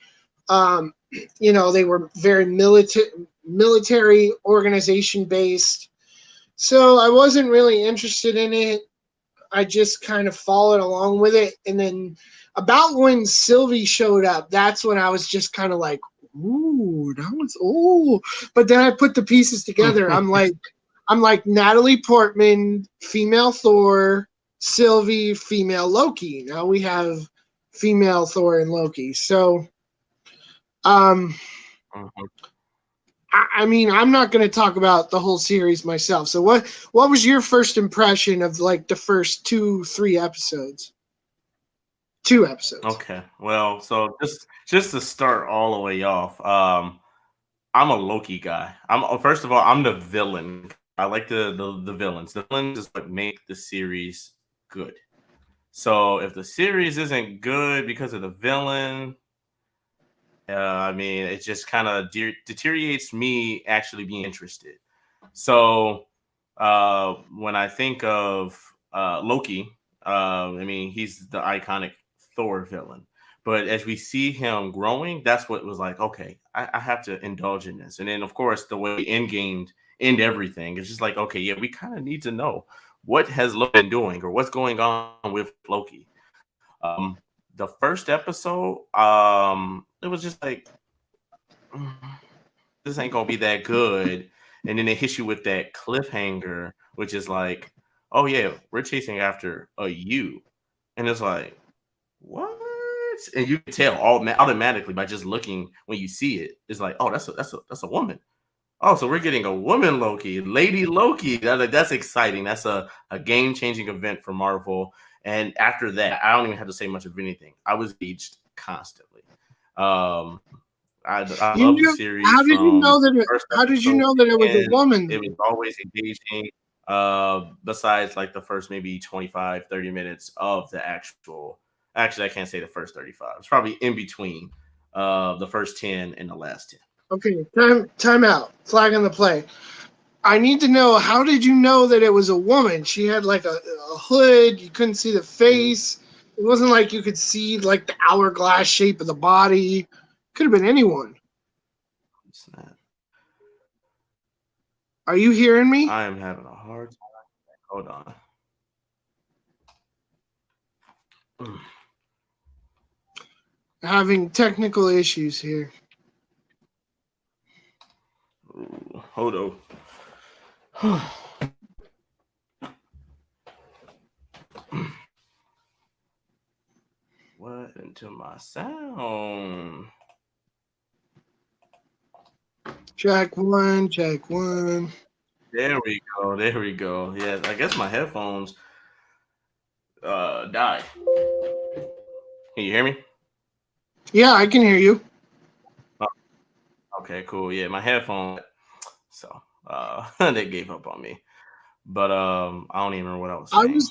You know, they were very military organization based. So I wasn't really interested in it. I just kind of followed along with it. And then about when Sylvie showed up, that's when I was just kind of like, ooh, that was But then I put the pieces together. I'm like Natalie Portman, female Thor, Sylvie, female Loki. Now we have female Thor and Loki. So I mean, I'm not going to talk about the whole series myself. So what was your first impression of like the first 2-3 episodes? 2 episodes. Okay. Well, so just to start all the way off, I'm a Loki guy. First of all, I'm the villain. I like the villains. The villains is what make the series good. So if the series isn't good because of the villain, I mean, it just kind of deteriorates me actually being interested. So when I think of Loki, I mean, he's the iconic Thor villain. But as we see him growing, that's what was like, okay, I have to indulge in this. And then, of course, the way end everything, it's just like, okay, yeah, we kind of need to know what has Loki been doing or what's going on with Loki. The first episode, it was just like, this ain't gonna be that good. And then they hit you with that cliffhanger, which is like, oh yeah, we're chasing after a you, and it's like, what? And you can tell automatically by just looking when you see it. It's like, oh, that's a woman. Oh, so we're getting a woman Loki, Lady Loki. That's exciting. That's a game-changing event for Marvel. And after that, I don't even have to say much of anything. I was engaged constantly. I love the series. How did you know that? How did you know that it was a woman? It was always engaging. Besides like the first maybe 25, 30 minutes of the actual. Actually, I can't say the first 35. It's probably in between the first 10 and the last 10. Okay, time out. Flag on the play. I need to know, how did you know that it was a woman? She had like a hood. You couldn't see the face. It wasn't like you could see like the hourglass shape of the body. Could have been anyone. It's not. Are you hearing me? I am having a hard time. Hold on. Having technical issues here. Ooh, hold on. What into my sound? Check one, check one. There we go. There we go. Yeah, I guess my headphones died. Can you hear me? Yeah, I can hear you. Oh, okay, cool. Yeah, my headphone. So they gave up on me. But I don't even remember what I was saying.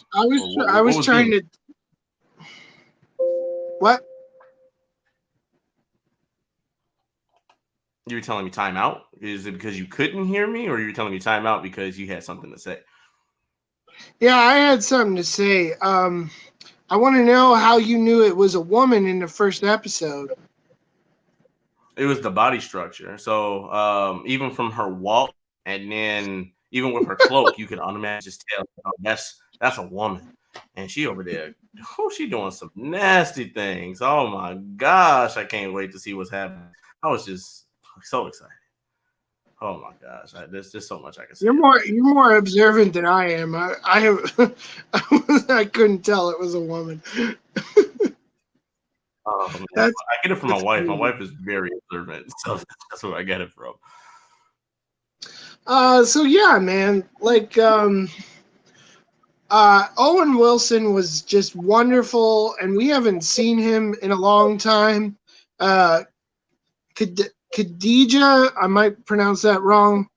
I was trying to. What? You were telling me time out? Is it because you couldn't hear me, or you were telling me time out because you had something to say? Yeah, I had something to say. I want to know how you knew it was a woman in the first episode. It was the body structure. So even from her walk, and then even with her cloak, you could automatically just tell, oh, that's a woman. And she over there, oh, she doing some nasty things. Oh my gosh, I can't wait to see what's happening. I was just so excited. Oh my gosh, there's just so much I can say. You're more observant than I am. I have I couldn't tell it was a woman. Oh, man. I get it from my wife. My wife is very observant, so that's where I get it from. So yeah, man, like Owen Wilson was just wonderful, and we haven't seen him in a long time. Khadija, I might pronounce that wrong.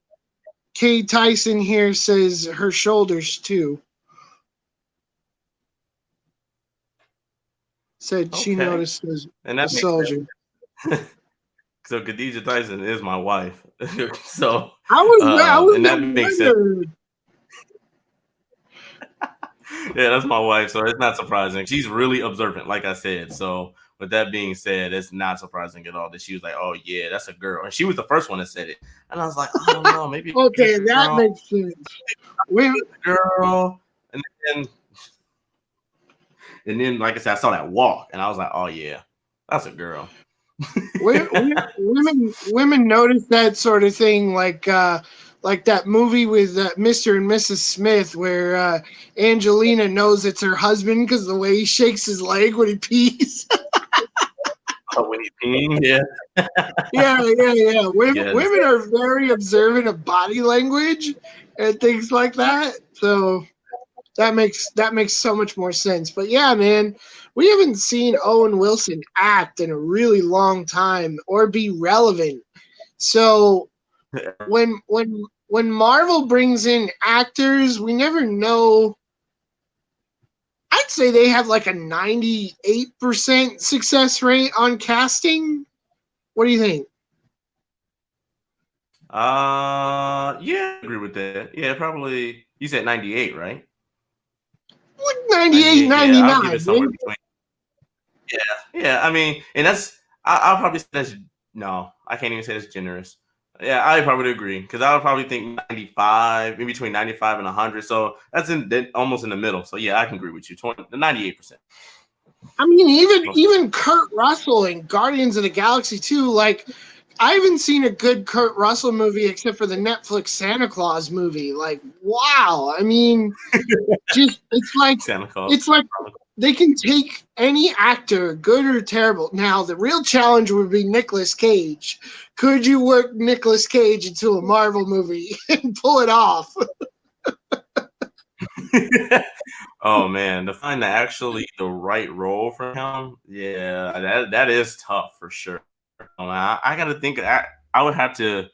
Kay Tyson here says her shoulders too. Said she noticed a soldier. So Khadija Tyson is my wife. So I was and that makes sense. Yeah, that's my wife, so it's not surprising. She's really observant, like I said. So with that being said, it's not surprising at all that she was like, "Oh yeah, that's a girl," and she was the first one that said it. And I was like, "I don't know, maybe." Okay, that makes sense. Girl, and then, like I said, I saw that walk, and I was like, "Oh yeah, that's a girl." women notice that sort of thing, like that movie with Mr. and Mrs. Smith, where Angelina knows it's her husband because the way he shakes his leg when he pees. Oh, when he's peeing, yeah. Yeah. Women are very observant of body language and things like that. So that makes so much more sense. But yeah, man, we haven't seen Owen Wilson act in a really long time or be relevant. So when Marvel brings in actors, we never know. I'd say they have like a 98% success rate on casting. What do you think? Yeah, I agree with that. Yeah, probably. You said 98, right? Like 98, 99. Yeah, I'll give it somewhere between. Yeah. I mean, and I'll probably say that's no. I can't even say that's generous. Yeah, I probably agree because I would probably think 95, in between 95 and 100. So that's almost in the middle. So yeah, I can agree with you. 98%. I mean, even Kurt Russell in Guardians of the Galaxy 2, like, I haven't seen a good Kurt Russell movie except for the Netflix Santa Claus movie. Like, wow. I mean, just it's like they can take any actor, good or terrible. Now, the real challenge would be Nicolas Cage. Could you work Nicolas Cage into a Marvel movie and pull it off? Oh man, to find the right role for him, yeah, that is tough for sure. I got to think. I would have to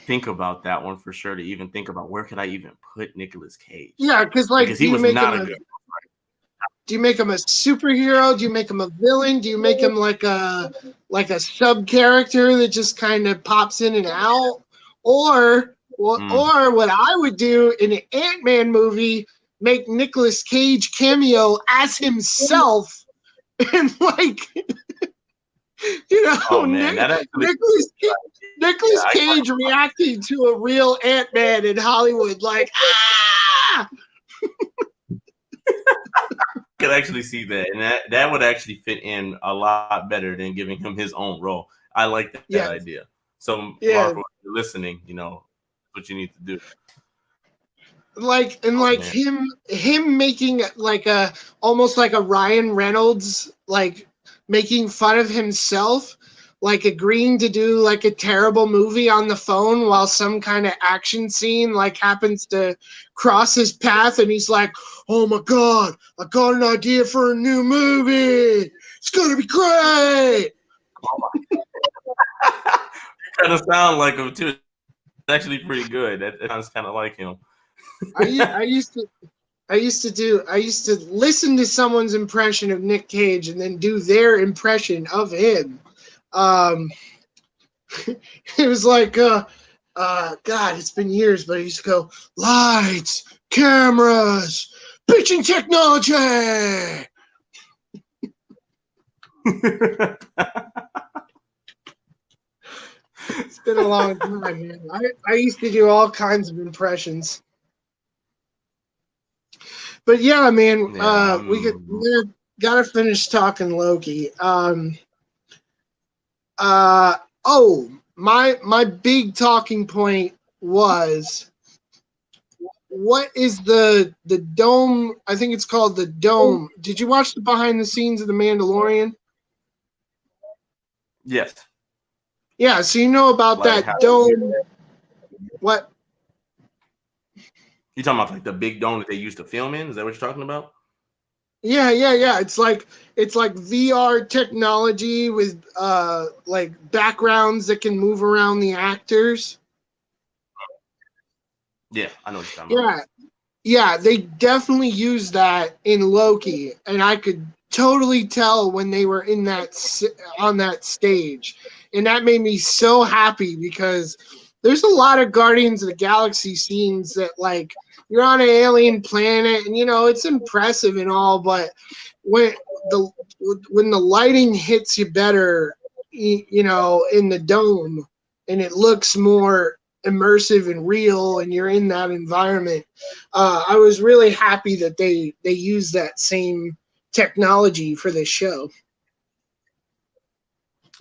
think about that one for sure to even think about where could I even put Nicolas Cage. Yeah, because he was not a good. Do you make him a superhero? Do you make him a villain? Do you make him like a sub character that just kind of pops in and out? Or what I would do in an Ant-Man movie, make Nicolas Cage cameo as himself, and like, you know, Nicolas Cage reacting to a real Ant-Man in Hollywood, like, ah. Could actually see that, and that would actually fit in a lot better than giving him his own role. I like that idea. So, Marco, if you're listening, you know what you need to do. Him making like almost like a Ryan Reynolds, like making fun of himself, like agreeing to do like a terrible movie on the phone while some kind of action scene like happens to cross his path, and he's like, "Oh my God, I got an idea for a new movie. It's gonna be great." You kind of sound like him too. It's actually pretty good. That sounds kind of like him. I used to listen to someone's impression of Nick Cage and then do their impression of him. It was like, God, it's been years, but I used to go, lights, cameras, pitching technology. It's been a long time, man. I used to do all kinds of impressions. But yeah, man, Yeah, we gotta finish talking Loki. My big talking point was, what is the dome? I think it's called the Dome. Did you watch the behind the scenes of the Mandalorian? yes. Yeah, so you know about Like that how dome. What? you talking about, like the big dome that they used to film in? Is that what you're talking about? Yeah. It's like VR technology with like backgrounds that can move around the actors. Yeah, I know what you're talking about. Yeah, yeah, they definitely used that in Loki, and I could totally tell when they were in on that stage, and that made me so happy because there's a lot of Guardians of the Galaxy scenes that, like, you're on an alien planet, and it's impressive and all, but when the when the lighting hits you better, in the dome, and it looks more immersive and real, and you're in that environment. I was really happy that they used that same technology for this show.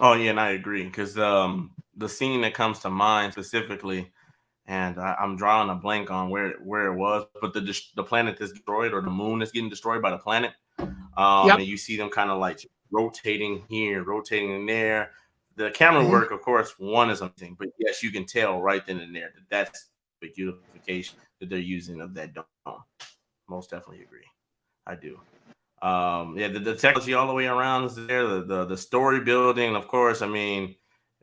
Oh yeah, and I agree because the scene that comes to mind specifically, and I'm drawing a blank on where it was, but the planet that's destroyed, or the moon that's getting destroyed by the planet, Yep. and you see them kind of like rotating here, rotating in there. The camera Mhm. work, of course, one is something, but yes, you can tell right then and there that that's the beautification that they're using of that dome. Most definitely agree. I do. Yeah, the technology all the way around is there. The story building, of course. I mean,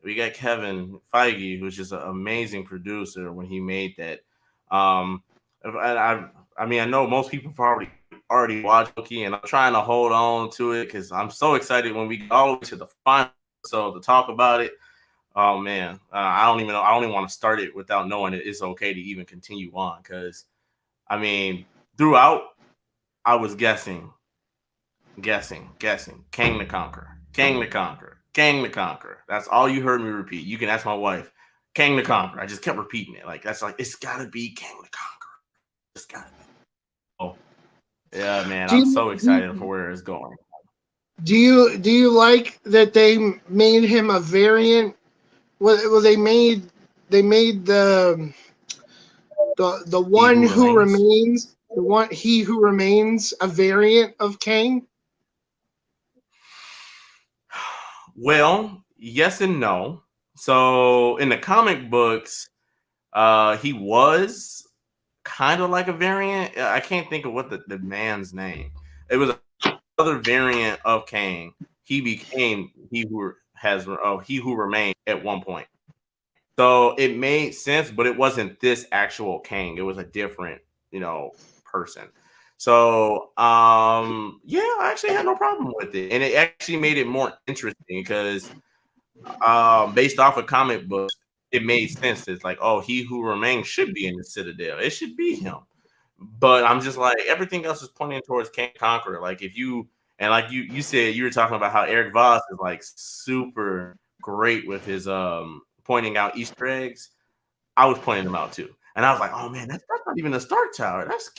we got Kevin Feige, who's just an amazing producer when he made that. Um, I mean, I know most people have already watched Loki, and I'm trying to hold on to it because I'm so excited when we get all the way to the final episode to talk about it. Oh man, I don't even know. I don't even want to start it without knowing it's okay to even continue on because I mean, throughout I was guessing. King the Conqueror. King the Conqueror. King the Conqueror. That's all you heard me repeat. You can ask my wife. King the Conqueror. I just kept repeating it. Like, that's like, it's gotta be King the Conqueror. It's gotta be. Oh, yeah, man. Do I'm you so excited for where it's going. do you like that they made him a variant? Well, they made the He one who who remains. remains, he who remains, a variant of Kang. Well, yes and no. So in the comic books, he was kind of like a variant. I can't think of what the man's name. It was another variant of Kang. He became he who remained at one point. So it made sense, but it wasn't this actual Kang. It was a different, person. So yeah, I actually had no problem with it. And it actually made it more interesting because based off of comic books, it made sense. It's like, oh, he who remains should be in the Citadel. It should be him. But I'm just like, everything else is pointing towards King Conqueror. Like if you and like you said, you were talking about how Eric Voss is like super great with his pointing out Easter eggs. I was pointing them out too. And I was like, oh man, that's not even the Stark Tower. That's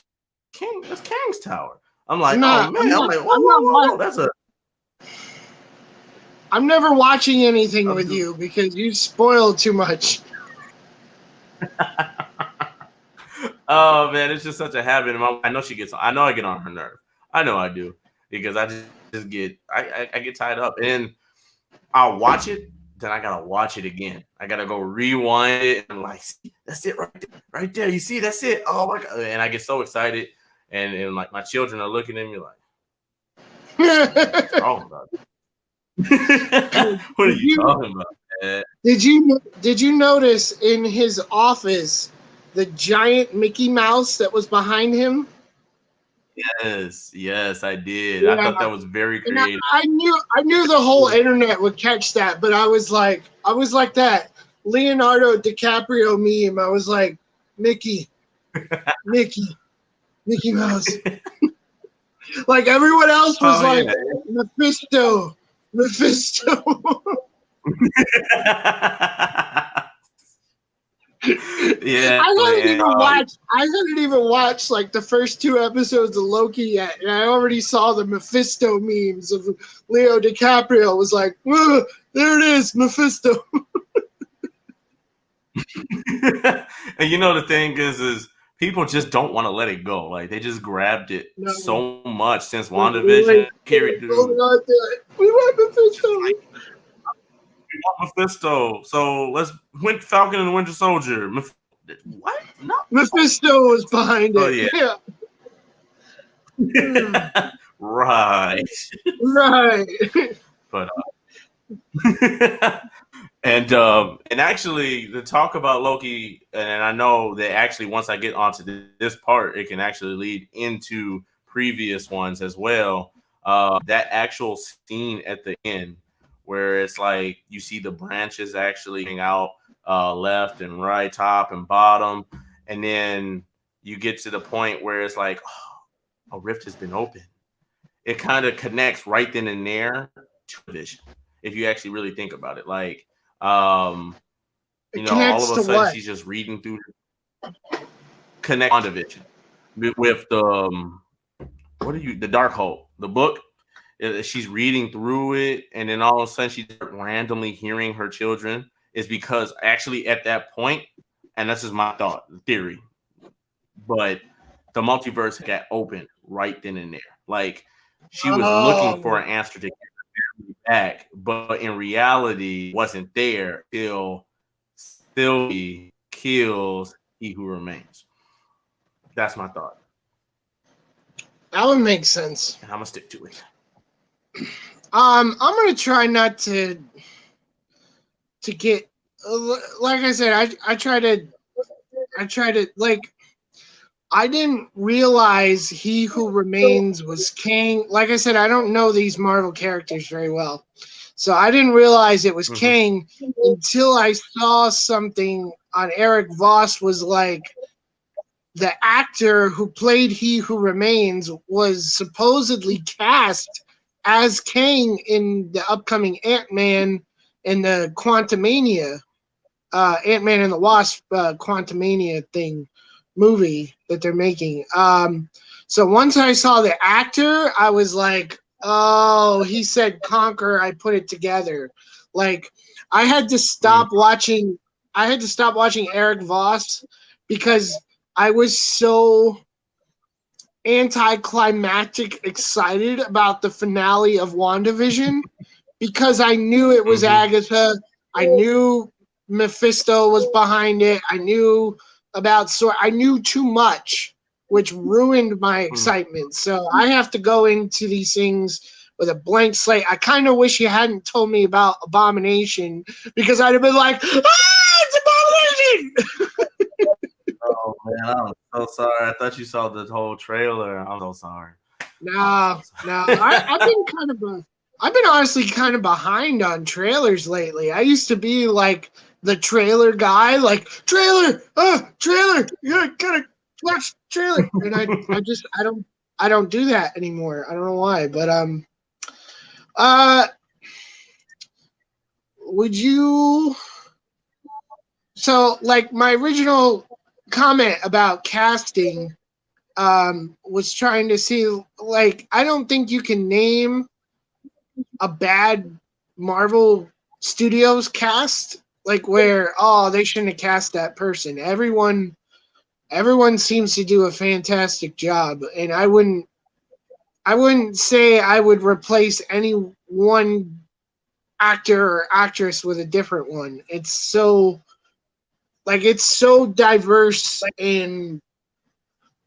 Kang's Tower. I'm like, I'm oh not. man. I'm like, whoa. That's a I'm never watching anything I'm with just, you because you spoil too much. oh man, it's just such a habit. I know I know I get on her nerve. I know I do because I just get I get tied up and I'll watch it, then I gotta watch it again. I gotta go rewind it and like, that's it right there. You see, that's it. Oh my god! And I get so excited, and like my children are looking at me like, what's wrong about it? What are did you you talking about, man? did you notice in his office the giant Mickey Mouse that was behind him? Yes, I did. I Yeah, thought that was very and creative. I knew the whole internet would catch that, but I was like that Leonardo DiCaprio meme. I was like, Mickey, Mickey, Mickey Mouse. Like everyone else was Oh like yeah, Mephisto. Mephisto. Yeah, I haven't even watched like the first 2 episodes of Loki yet, and I already saw the Mephisto memes of Leo DiCaprio. Was like, there it is, Mephisto. And you know the thing is people just don't want to let it go. Like they just grabbed it No. so much since WandaVision carried through. We want Mephisto. We want Mephisto. So let's went Falcon and the Winter Soldier. What? No. Mephisto was behind it. Oh yeah. Right. Right. But and actually to talk about Loki, and I know that actually once I get onto this part, it can actually lead into previous ones as well. That actual scene at the end where it's like you see the branches actually hang out left and right, top and bottom, and then you get to the point where it's like, oh, a rift has been opened. It kind of connects right then and there to vision, if you actually really think about it. Like, you know, all of a sudden she's just reading through connect on division with the the Darkhold, the book. She's reading through it, and then all of a sudden she's randomly hearing her children. Is because actually at that point, and this is my thought, theory, but the multiverse got opened right then and there. Like she was looking for an answer to get her back, but in reality wasn't there till Sylvie kills He Who Remains. That's my thought. That would make sense. And I'm gonna stick to it. I'm gonna try not to get, like I said, I try to like, I didn't realize He Who Remains was Kang. Like I said, I don't know these Marvel characters very well, so I didn't realize it was Kang until I saw something on Eric Voss was like, the actor who played He Who Remains was supposedly cast as Kang in the upcoming Ant-Man and the Quantumania, Ant-Man and the Wasp Quantumania thing movie that they're making. So once I saw the actor, I was like, oh, he said Conquer, I put it together. Like I had to stop watching Eric Voss because I was so anticlimactic excited about the finale of WandaVision because I knew it was Agatha. I knew Mephisto was behind it. I knew I knew too much, which ruined my excitement. So I have to go into these things with a blank slate. I kind of wish you hadn't told me about Abomination because I'd have been like, it's Abomination! Oh man, I'm so sorry. I thought you saw the whole trailer. I'm so sorry. No. I've been honestly kind of behind on trailers lately. I used to be like the trailer guy, like trailer, you gotta watch trailer, and I don't do that anymore. I don't know why, but would you? So like my original comment about casting was trying to see, like, I don't think you can name a bad Marvel Studios cast, like where, oh, they shouldn't have cast that person. Everyone seems to do a fantastic job, and I wouldn't say I would replace any one actor or actress with a different one. It's so diverse, and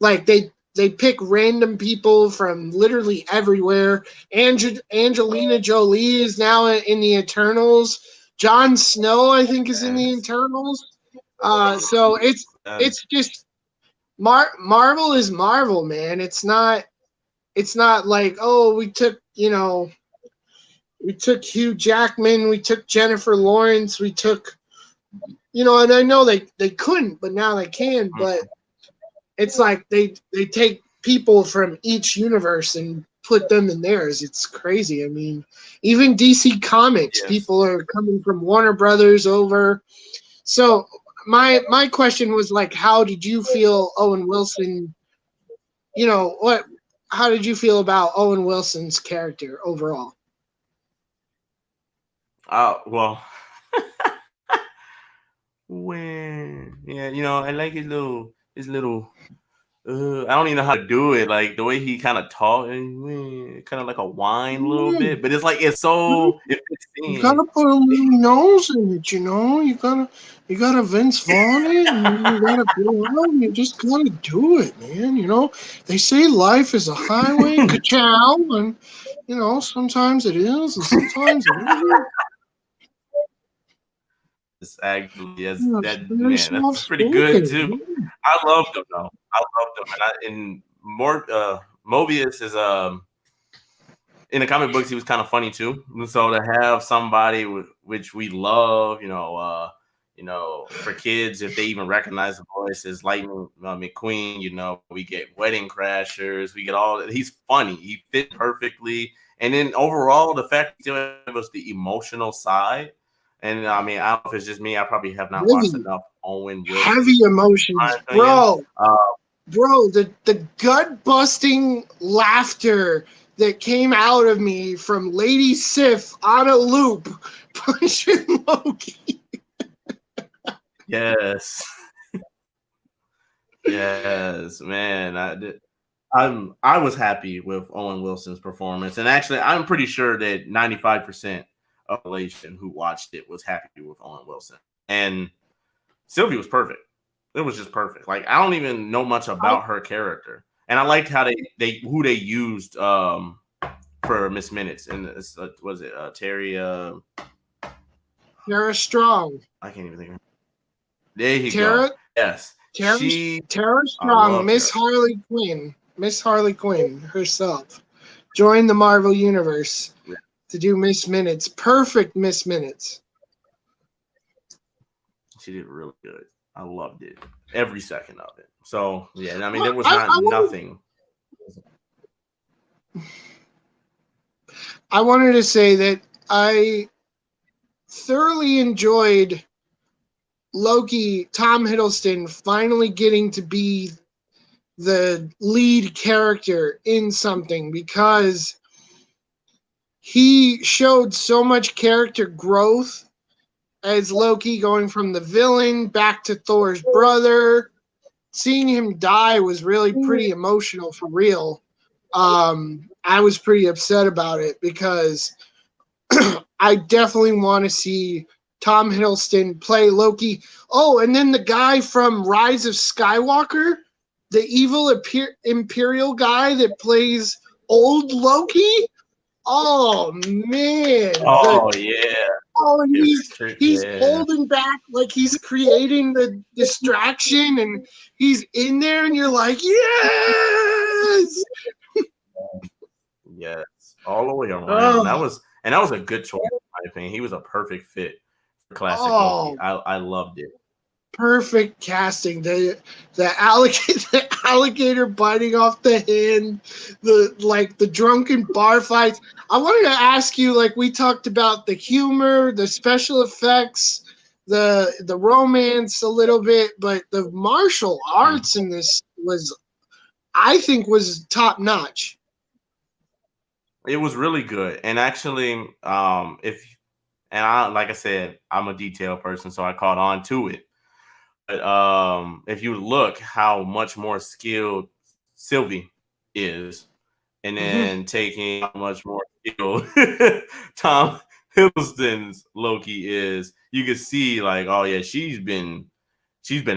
like they pick random people from literally everywhere. Angelina Jolie is now in the Eternals. Jon Snow, I think, is in the Eternals. So it's just Marvel is Marvel, man. It's not like, oh, we took Hugh Jackman, we took Jennifer Lawrence, we took, and I know they couldn't, but now they can. But it's like they take people from each universe and put them in theirs. It's crazy. I mean, even DC Comics, Yes. people are coming from Warner Brothers over. So my question was like, how did you feel Owen Wilson? You know what? How did you feel about Owen Wilson's character overall? Well, when yeah, I like his little. I don't even know how to do it. Like the way he kind of talk, kind of like a whine a little bit, but it's like it fits You in. gotta put a little nose in it, you know. You gotta Vince Vaughn it, and you gotta go out, and you just gotta do it, man. You know, they say life is a highway, ka-chow, and sometimes it is, and sometimes it isn't. It's actually yes, It's that very man, soft that's pretty good too. spoken. I love them though. I love them, and more Mobius is in the comic books he was kind of funny too. So to have somebody which we love, for kids if they even recognize the voice as Lightning McQueen, we get Wedding Crashers, we get all. He's funny, he fit perfectly, and then overall the fact he still was the emotional side. And I mean, I don't know if it's just me. I probably have not watched Heavy, enough Owen Wilson, heavy in my emotions, opinion. bro. The gut busting laughter that came out of me from Lady Sif on a loop punching Loki. Yes, yes, man. I was happy with Owen Wilson's performance, and actually, I'm pretty sure that 95% of the population who watched it was happy with Owen Wilson, and Sylvie was perfect. It was just perfect. Like I don't even know much I, about her character, and I liked how they who they used for Miss Minutes, and was it Terry? Tara Strong. I can't even think of her. There you go. Tara Yes, Tara Tara I Strong, love Miss Terry. Harley Quinn. Miss Harley Quinn herself joined the Marvel Universe to do Miss Minutes. Perfect Miss Minutes. She did really good. I loved it, every second of it. So yeah, I mean, there Well, was not nothing. I wanted to say that I thoroughly enjoyed Loki, Tom Hiddleston finally getting to be the lead character in something, because he showed so much character growth as Loki, going from the villain back to Thor's brother. Seeing him die was really pretty emotional for real. I was pretty upset about it because I definitely want to see Tom Hiddleston play Loki. Oh, and then the guy from Rise of Skywalker, the evil Imperial guy that plays old Loki. Oh man, Oh yeah, and he's yeah, holding back like he's creating the distraction, and he's in there, and you're like, yes. yes, all the way around. Oh, That was a good choice in my opinion. He was a perfect fit for classic Loki. oh, I loved it. perfect casting. The alligator, the alligator biting off the hand, the drunken bar fights. I wanted to ask you, like, we talked about the humor, the special effects, the romance a little bit, but the martial Mm. arts in this I think was top notch. It was really good, and actually, if and I like I said, I'm a detail person, so I caught on to it. But if you look how much more skilled Sylvie is, and Mm-hmm. then taking how much more skilled Tom Hiddleston's Loki is, you can see like, oh yeah, she's been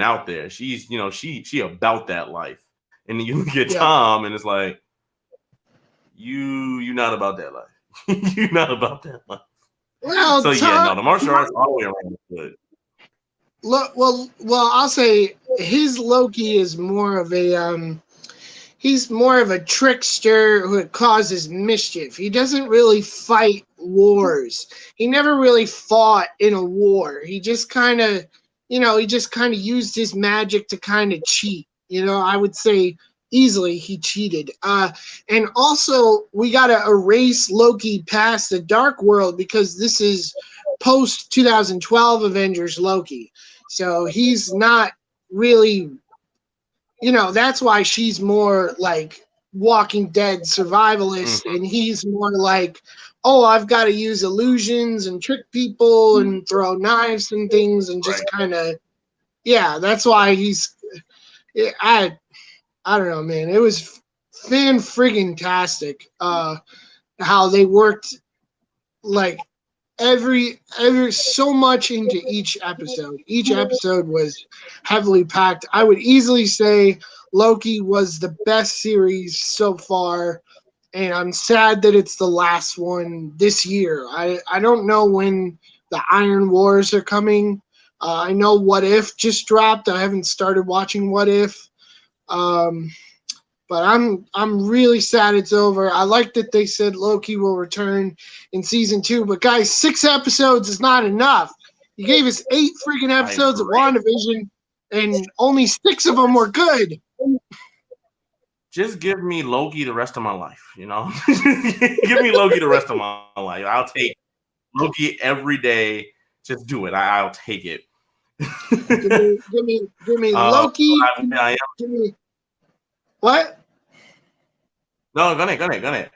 out there. She's she about that life. And then you look at Yeah. Tom, and it's like you not about that life. You not about that life. Well, So yeah, Tom. no, the martial arts all the way around is good. Well, I'll say his Loki is more of a he's more of a trickster who causes mischief. He doesn't really fight wars. He never really fought in a war. He just kind of, he just kind of used his magic to kind of cheat. I would say easily he cheated. And also we got to erase Loki past the Dark World because this is post 2012 Avengers Loki. So he's not really, that's why she's more like Walking Dead survivalist, and he's more like, oh, I've got to use illusions and trick people and throw knives and things and just kind of, yeah, that's why he's, I don't know, man. It was fan friggin' tastic how they worked like every so much into each episode. Each episode was heavily packed. I would easily say Loki was the best series so far, and I'm sad that it's the last one this year. I don't know when the Iron Wars are coming. I know What If just dropped. I haven't started watching What If. But I'm really sad it's over. I like that they said Loki will return in season 2, but guys, 6 episodes is not enough. You gave us 8 freaking episodes of WandaVision, and only 6 of them were good. Just give me Loki the rest of my life, Give me Loki the rest of my life. I'll take Loki every day. Just do it. I'll take it. give me Loki. Give me what? No, go ahead.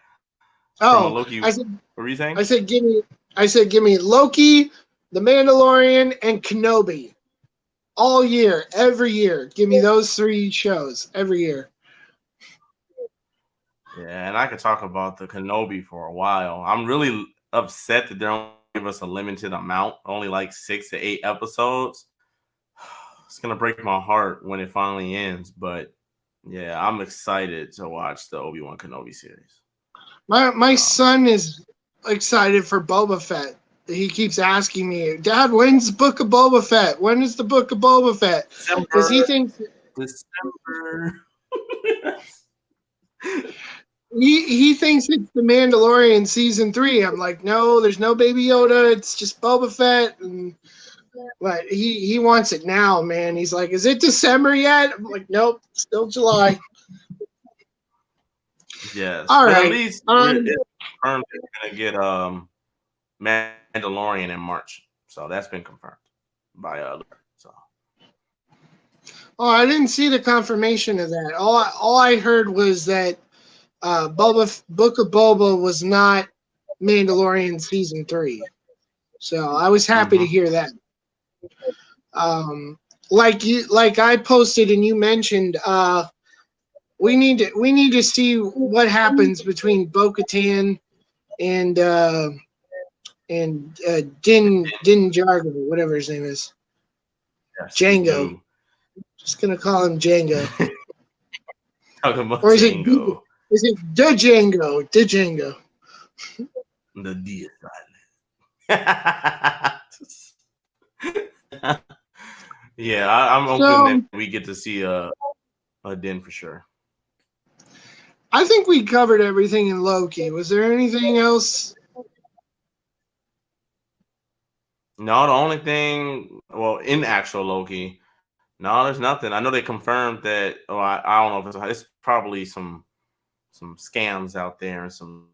Oh, Loki, what were you saying? I said give me Loki, The Mandalorian, and Kenobi. All year, every year. Give me those 3 shows every year. Yeah, and I could talk about the Kenobi for a while. I'm really upset that they don't give us a limited amount, only like 6 to 8 episodes. It's gonna break my heart when it finally ends, but yeah, I'm excited to watch the Obi-Wan Kenobi series. My son is excited for Boba Fett. He keeps asking me, Dad, when's the Book of Boba Fett? When is the Book of Boba Fett? Because he thinks December. he thinks it's the Mandalorian season 3. I'm like, no, there's no Baby Yoda. It's just Boba Fett. But he wants it now, man. He's like, is it December yet? I'm like, nope, still July. Yes. All but right. At least it's confirmed that we're gonna get Mandalorian in March. So that's been confirmed by so. Oh, I didn't see the confirmation of that. All I heard was that Book of Boba was not Mandalorian season 3. So I was happy to hear that. Like I posted and you mentioned, we need to see what happens between Bo-Katan and Din Djago, whatever his name is. Yes, Django. Just gonna call him Django. Talking about or is Django. Is it the Django? The Django. The D Yeah, I'm hoping that we get to see a Din for sure. I think we covered everything in Loki. Was there anything else? No, the only thing, in actual Loki, no, there's nothing. I know they confirmed that. Oh, I don't know if it's probably some scams out there and some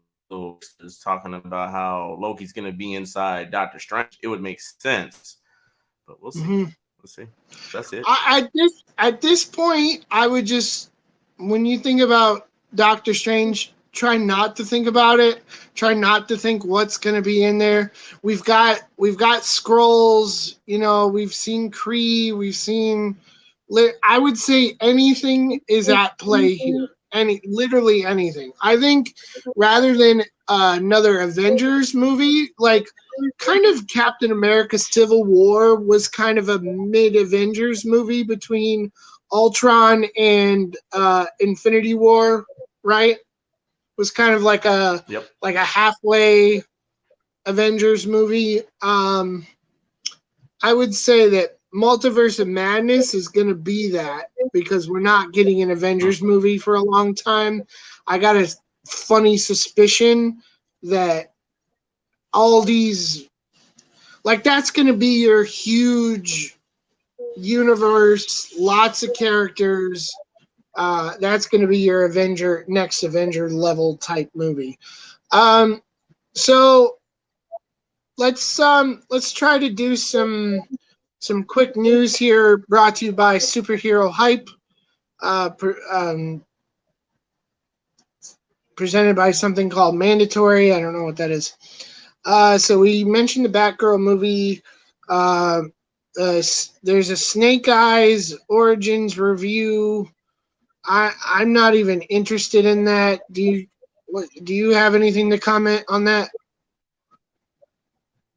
is talking about how Loki's going to be inside Doctor Strange. It would make sense, but we'll see. Mm-hmm. We'll see. That's it. At this point, I would just, when you think about Doctor Strange, try not to think about it. Try not to think what's going to be in there. We've got Skrulls. We've seen Kree. We've seen. I would say anything is at play here. Literally anything. I think rather than another Avengers movie, like kind of Captain America Civil War was kind of a mid-Avengers movie between Ultron and Infinity War, right? It was kind of like a halfway Avengers movie. I would say that Multiverse of Madness is going to be that because we're not getting an Avengers movie for a long time. I got a funny suspicion that all these, that's going to be your huge universe, lots of characters, That's going to be your next Avenger level type movie. So let's try to do some quick news here, brought to you by Superhero Hype, uh, presented by something called Mandatory. I don't know what that is. So we mentioned the Batgirl movie. Uh, there's a Snake Eyes Origins review. I'm not even interested in that. Do you have anything to comment on that?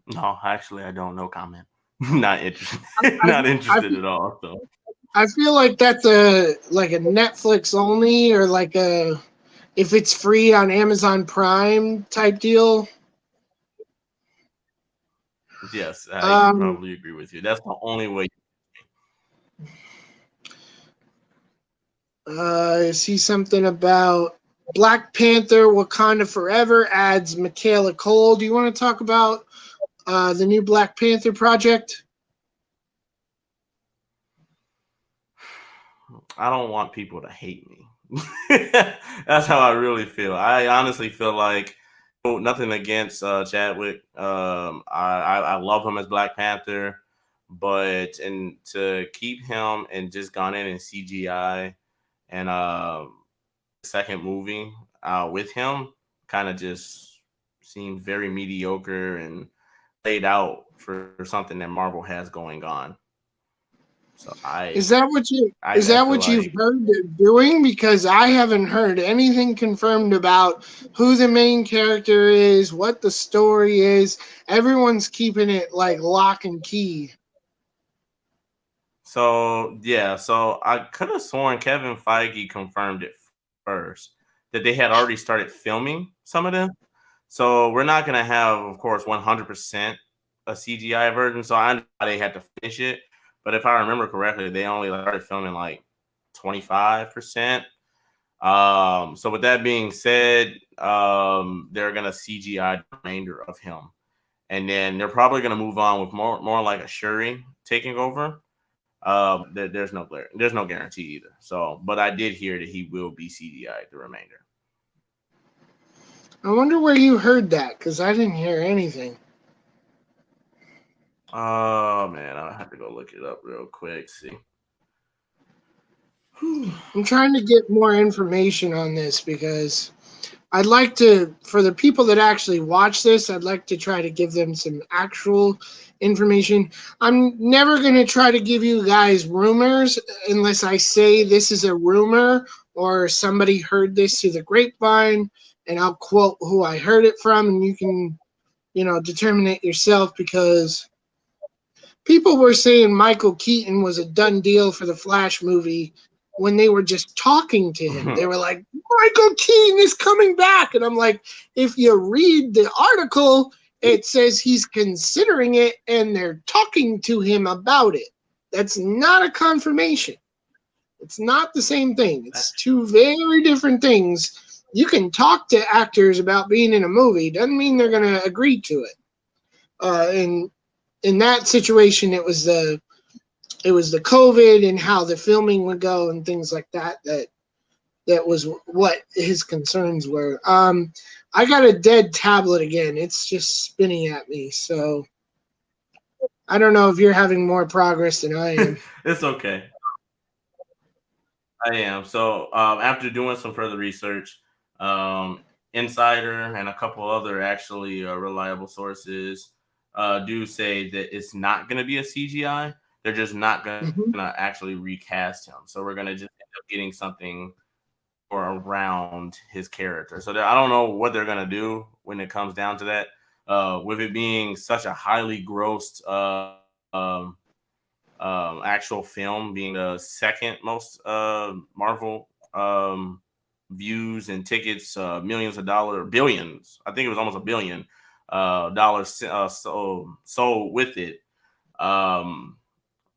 No, actually, I don't. No comment. Not interested. I, Not I interested at all. So I feel like that's a Netflix only, or like a if it's free on Amazon Prime type deal. yes, I can Um, probably agree with you. That's the only way. I see something about Black Panther: Wakanda Forever adds Michaela Cole. Do you want to talk about the new Black Panther project? I don't want people to hate me. That's how I really feel. I honestly feel like nothing against Chadwick. I love him as Black Panther, but and to keep him and just gone in and CGI and second movie with him kind of just seemed very mediocre and laid out for something that Marvel has going on. So Is I that feel what you've like heard they're doing? Because I haven't heard anything confirmed about who the main character is, what the story is. Everyone's keeping it like lock and key. so yeah. So I could have sworn Kevin Feige confirmed it first that they had already started filming some of them. So we're not gonna have, of course, 100% a CGI version. So I know they had to finish it, but if I remember correctly, they only started filming like 25%. So with that being said, they're gonna CGI the remainder of him, and then they're probably gonna move on with more like a Shuri taking over. There's no guarantee either. So, but I did hear that he will be CGI the remainder. I wonder where you heard that because I didn't hear anything. Oh man, I have to go look it up real quick. See. Whew. I'm trying to get more information on this because I'd like to, for the people that actually watch this, I'd like to try to give them some actual information. I'm never going to try to give you guys rumors unless I say this is a rumor or somebody heard this through the grapevine, and I'll quote who I heard it from, and you can, determine it yourself because people were saying Michael Keaton was a done deal for the Flash movie when they were just talking to him. They were like, Michael Keaton is coming back. And I'm like, if you read the article, it says he's considering it and they're talking to him about it. That's not a confirmation. It's not the same thing. It's two very different things. You can talk to actors about being in a movie, doesn't mean they're going to agree to it. And in that situation, it was the COVID and how the filming would go and things like that. That was what his concerns were. I got a dead tablet again. It's just spinning at me. So I don't know if you're having more progress than I am. It's okay. I am. So after doing some further research, um, Insider and a couple other actually reliable sources do say that it's not going to be a CGI. They're just not going Mhm. to actually recast him. So we're going to just end up getting something or around his character. So I don't know what they're going to do when it comes down to that. With it being such a highly grossed actual film, being the second most Marvel views and tickets, millions of dollars, billions. I think it was almost $1 billion dollars sold with it. Um,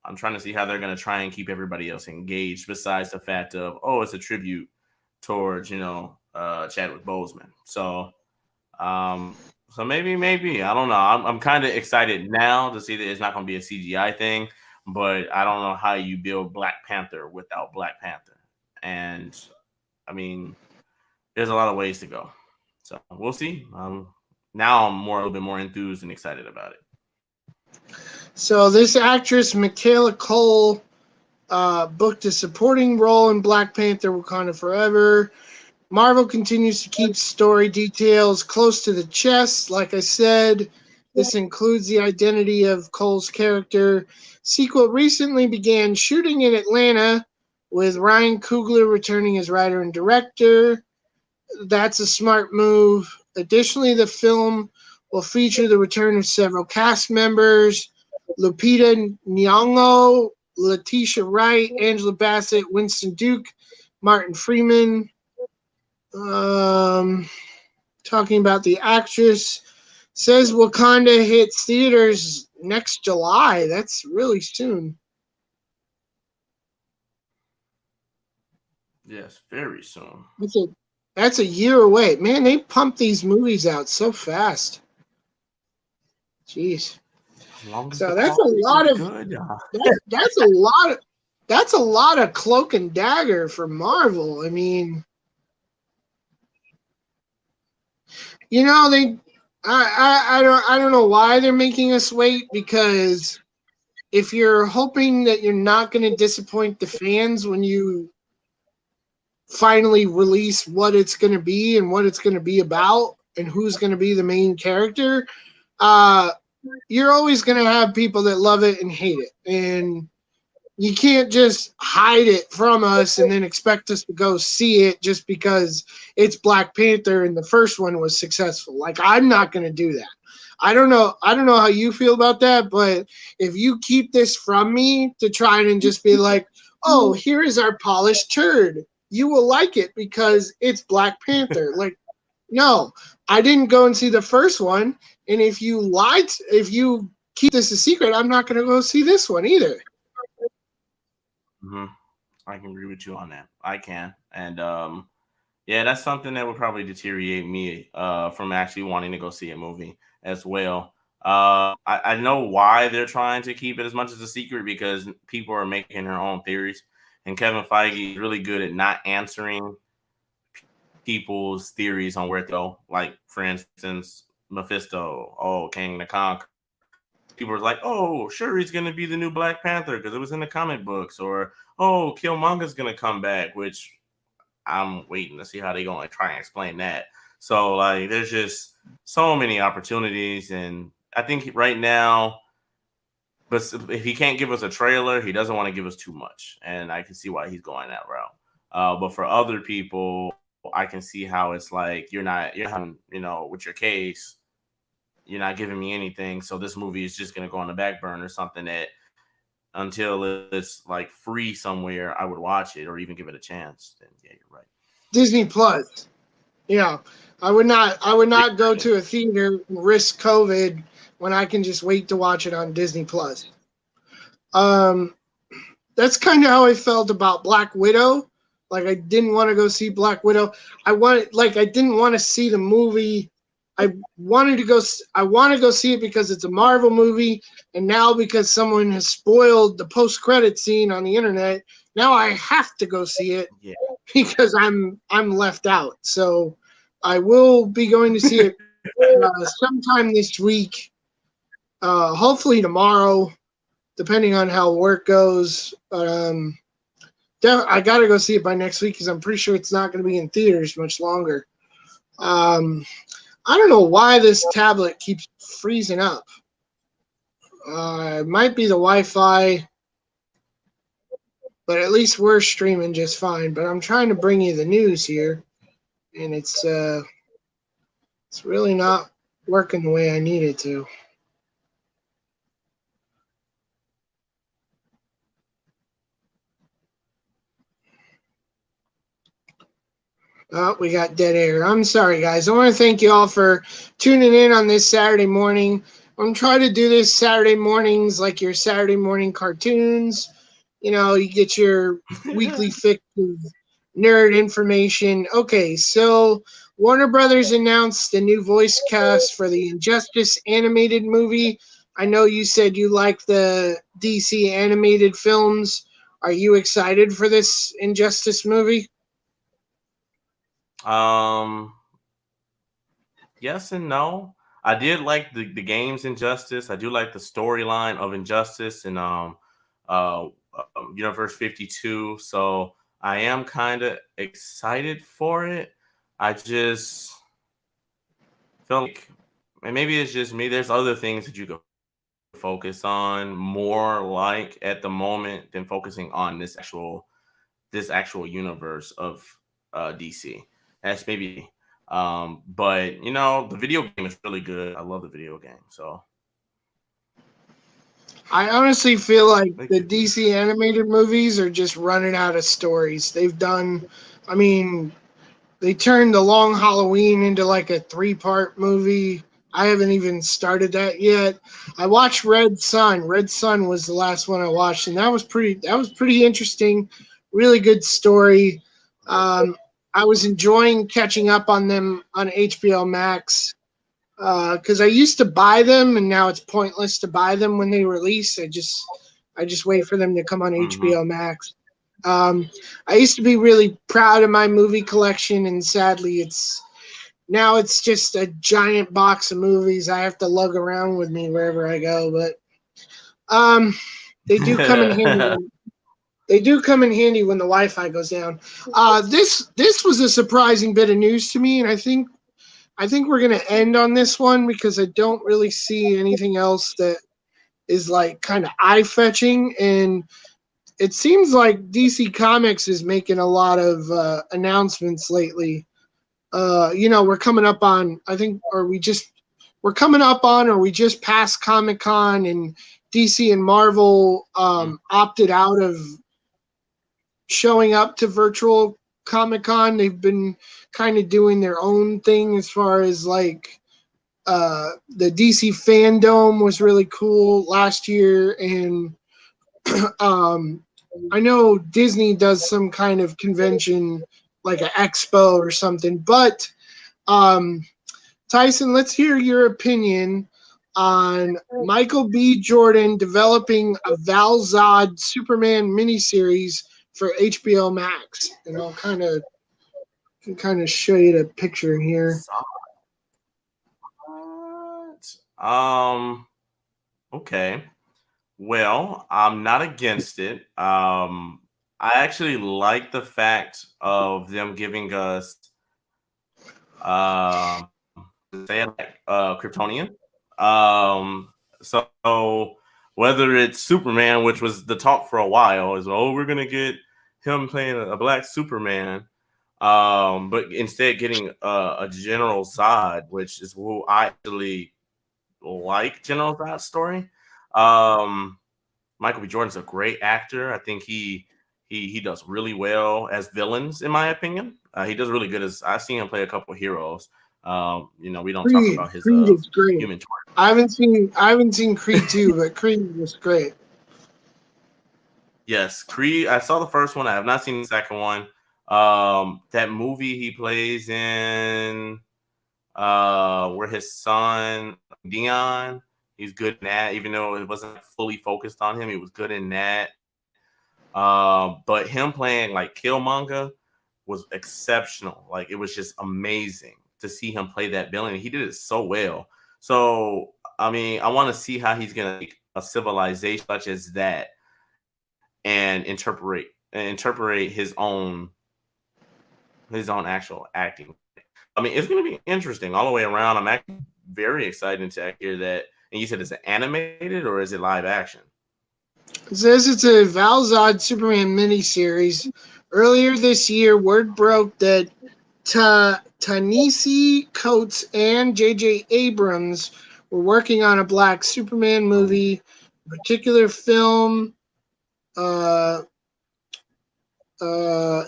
I'm trying to see how they're going to try and keep everybody else engaged. Besides the fact of it's a tribute towards Chadwick Boseman. Um, so maybe I don't know. I'm kind of excited now to see that it's not going to be a CGI thing, but I don't know how you build Black Panther without Black Panther, And I mean, there's a lot of ways to go. So we'll see. Now I'm a little bit more enthused and excited about it. So this actress, Michaela Cole, booked a supporting role in Black Panther Wakanda Forever. Marvel continues to keep story details close to the chest. Like I said, this includes the identity of Cole's character. Sequel recently began shooting in Atlanta, with Ryan Coogler returning as writer and director. That's a smart move. Additionally, the film will feature the return of several cast members: Lupita Nyong'o, Letitia Wright, Angela Bassett, Winston Duke, Martin Freeman. Talking about the actress, says Wakanda hits theaters next July. That's really soon. Yes, very soon. That's a year away. Man, they pump these movies out so fast. Jeez. As long as So the that's a quality lot is of good. that's a lot of cloak and dagger for Marvel. I mean, you know, I don't know why they're making us wait, because if you're hoping that you're not going to disappoint the fans when you finally release what it's going to be and what it's going to be about and who's going to be the main character, you're always going to have people that love it and hate it. And you can't just hide it from us and then expect us to go see it just because it's Black Panther and the first one was successful. Like, I'm not going to do that. I don't know how you feel about that, but if you keep this from me to try and just be like, oh, here is our polished turd, you will like it because it's Black Panther. Like, no, I didn't go and see the first one. And if you keep this a secret, I'm not going to go see this one either. Mm-hmm. I can agree with you on that. I can. And yeah, that's something that would probably deteriorate me from actually wanting to go see a movie as well. I know why they're trying to keep it as much as a secret, because people are making their own theories. And Kevin Feige is really good at not answering people's theories on where to go. Like, for instance, Mephisto, King the Conqueror. People were like, oh, sure, he's going to be the new Black Panther because it was in the comic books. Or, oh, Killmonger's going to come back, which I'm waiting to see how they're going to try and explain that. So, like, there's just so many opportunities. And I think right now, but if he can't give us a trailer, he doesn't want to give us too much. And I can see why he's going that route. But for other people, I can see how it's like, you're with your case, you're not giving me anything, so this movie is just going to go on the back burner, something that until it's like free somewhere, I would watch it or even give it a chance. Then yeah, you're right. Disney Plus. Yeah, I would not go to a theater and risk COVID when I can just wait to watch it on Disney Plus. That's kind of how I felt about Black Widow. Like, I didn't want to go see Black Widow. I didn't want to see the movie. I want to go see it because it's a Marvel movie, and now because someone has spoiled the post-credit scene on the internet, now I have to go see it because I'm left out. So I will be going to see it sometime this week, hopefully tomorrow, depending on how work goes. I got to go see it by next week because I'm pretty sure it's not going to be in theaters much longer. I don't know why this tablet keeps freezing up. It might be the Wi-Fi, but at least we're streaming just fine. But I'm trying to bring you the news here, and it's really not working the way I need it to. Oh, we got dead air. I'm sorry, guys. I want to thank you all for tuning in on this Saturday morning. I'm trying to do this Saturday mornings like your Saturday morning cartoons. You know, you get your weekly fix of nerd information. Okay, so Warner Brothers announced a new voice cast for the Injustice animated movie. I know you said you like the DC animated films. Are you excited for this Injustice movie? Um, yes and no. I did like the games Injustice. I do like the storyline of Injustice and uh, Universe 52. So I am kind of excited for it. I just feel like, and maybe it's just me. There's other things that you could focus on more, like at the moment, than focusing on this actual universe of DC. That's maybe. But the video game is really good. I love the video game, so I honestly feel like it the could be. DC animated movies are just running out of stories. They've done, I mean, they turned The Long Halloween into like a 3-part movie. I haven't even started that yet. I watched Red Sun. Red Sun was the last one I watched, and that was pretty interesting. Really good story. Um, I was enjoying catching up on them on HBO Max because I used to buy them, and now it's pointless to buy them when they release. I just wait for them to come on Hmm. HBO Max. Um, I used to be really proud of my movie collection, and sadly, it's just a giant box of movies I have to lug around with me wherever I go. But um, they do come in handy. They do come in handy when the Wi-Fi goes down. This was a surprising bit of news to me, and I think we're gonna end on this one because I don't really see anything else that is like kind of eye fetching, and it seems like DC Comics is making a lot of announcements lately. We're coming up on, I think, we're coming up on, or we just passed Comic Con, and DC and Marvel opted out of showing up to virtual Comic Con. They've been kind of doing their own thing as far as like the DC fandom was really cool last year, and um, I know Disney does some kind of convention like an expo or something. But um, Tyson, let's hear your opinion on Michael B. Jordan developing a Val Zod Superman miniseries for HBO Max, and I'll kind of show you the picture here. What? Okay. Well, I'm not against it. I actually like the fact of them giving us um say like Kryptonian. So whether it's Superman, which was the talk for a while, is we're gonna get him playing a black Superman, but instead getting a General Zod, which is who I actually like General Zod's story. Um, Michael B. Jordan's a great actor. I think he does really well as villains, in my opinion. He does really good as I've seen him play a couple of heroes. We don't talk Creed, about his Creed is great. Human Torch. I haven't seen Creed 2, but Creed was great. Yes, Creed. I saw the first one. I have not seen the second one. That movie he plays in, where his son Dion, he's good in that. Even though it wasn't fully focused on him, he was good in that. But him playing like Killmonger was exceptional. Like it was just amazing to see him play that villain. He did it so well. So I mean, I want to see how he's gonna take a civilization such as that and interpret his own actual acting. I mean, it's gonna be interesting all the way around. I'm actually very excited to hear that. And you said it's animated or is it live action? It says it's a Val Zod Superman miniseries. Earlier this year, word broke that Ta-Nehisi Coates and J.J. Abrams were working on a Black Superman movie, a particular film. Uh,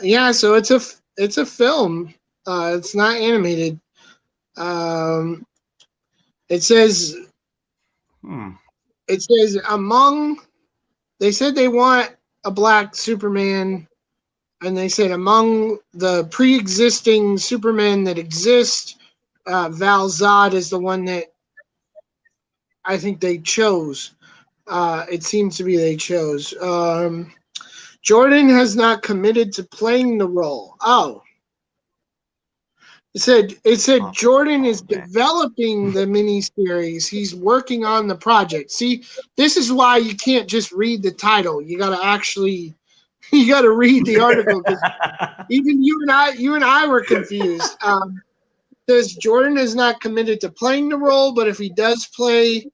yeah, so it's a film. It's not animated. Um, it says Hmm. it says among. They said they want a Black Superman, and they said among the pre-existing Supermen that exist, Val Zod is the one that I think they chose. It seems to be they chose. Jordan has not committed to playing the role. Oh, it said Jordan is Man. developing the miniseries. He's working on the project. See, this is why you can't just read the title. You got to actually you got to read the article, because even you and I were confused. Says Jordan is not committed to playing the role, but if he does play,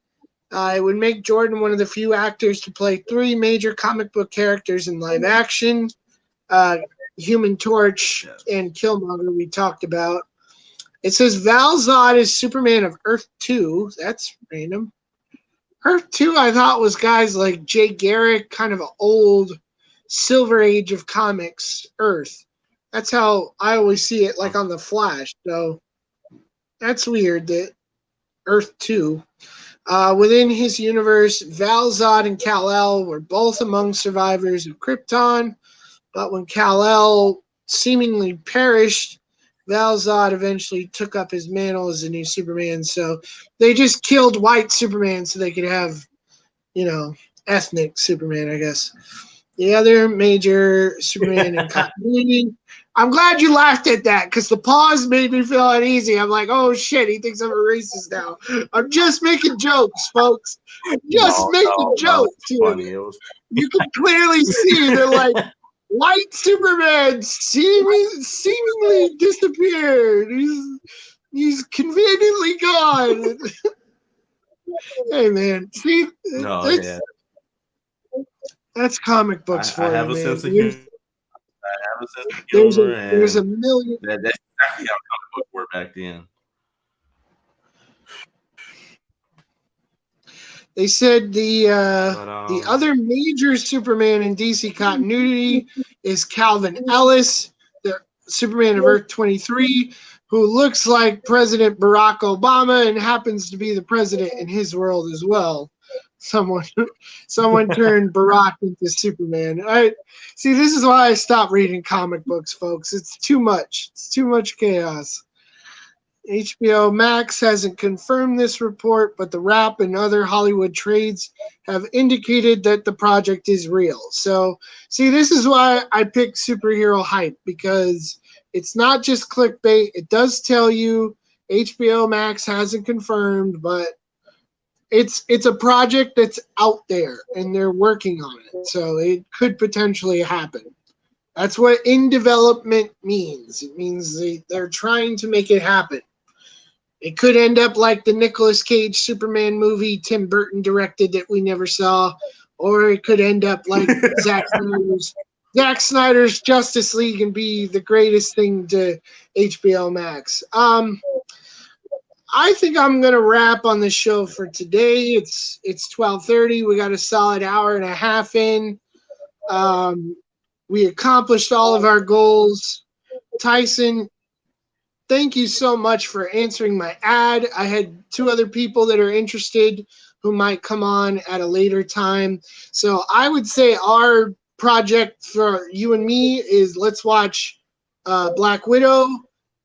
it would make Jordan one of the few actors to play 3 major comic book characters in live action. Human Torch and Killmonger we talked about. It says Val Zod is Superman of Earth 2. That's random. Earth 2 I thought was guys like Jay Garrick, kind of an old Silver Age of comics Earth. That's how I always see it, like on The Flash. So that's weird that Earth 2. Within his universe, Val Zod and Kal-El were both among survivors of Krypton, but when Kal-El seemingly perished, Val Zod eventually took up his mantle as the new Superman. So they just killed white Superman so they could have, ethnic Superman, I guess. The other major Superman in continuity. I'm glad you laughed at that, because the pause made me feel uneasy. I'm like, oh shit, he thinks I'm a racist now. I'm just making jokes, folks. Just making jokes here. You can clearly see that, like, white Superman seemingly disappeared. He's conveniently gone. Hey man, see, that's comic books for you, man. I have a sense of humor. There's a million. That's exactly how comic books were back then. They said the other major Superman in DC continuity is Calvin Ellis, the Superman of Earth 23, who looks like President Barack Obama and happens to be the president in his world as well. Someone turned Barack into Superman. See, this is why I stopped reading comic books, folks. It's too much. It's too much chaos. HBO Max hasn't confirmed this report, but the Wrap and other Hollywood trades have indicated that the project is real. So, see, this is why I picked superhero hype, because it's not just clickbait. It does tell you HBO Max hasn't confirmed, but it's a project that's out there and they're working on it. So it could potentially happen. That's what in development means. It means they're trying to make it happen. It could end up like the Nicolas Cage Superman movie Tim Burton directed that we never saw, or it could end up like Zack Snyder's Justice League and be the greatest thing to HBO Max. I think I'm gonna wrap on the show for today. It's 12:30. We got a solid hour and a half in. We accomplished all of our goals. Tyson, thank you so much for answering my ad. I had 2 other people that are interested who might come on at a later time. So I would say our project for you and me is let's watch Black Widow.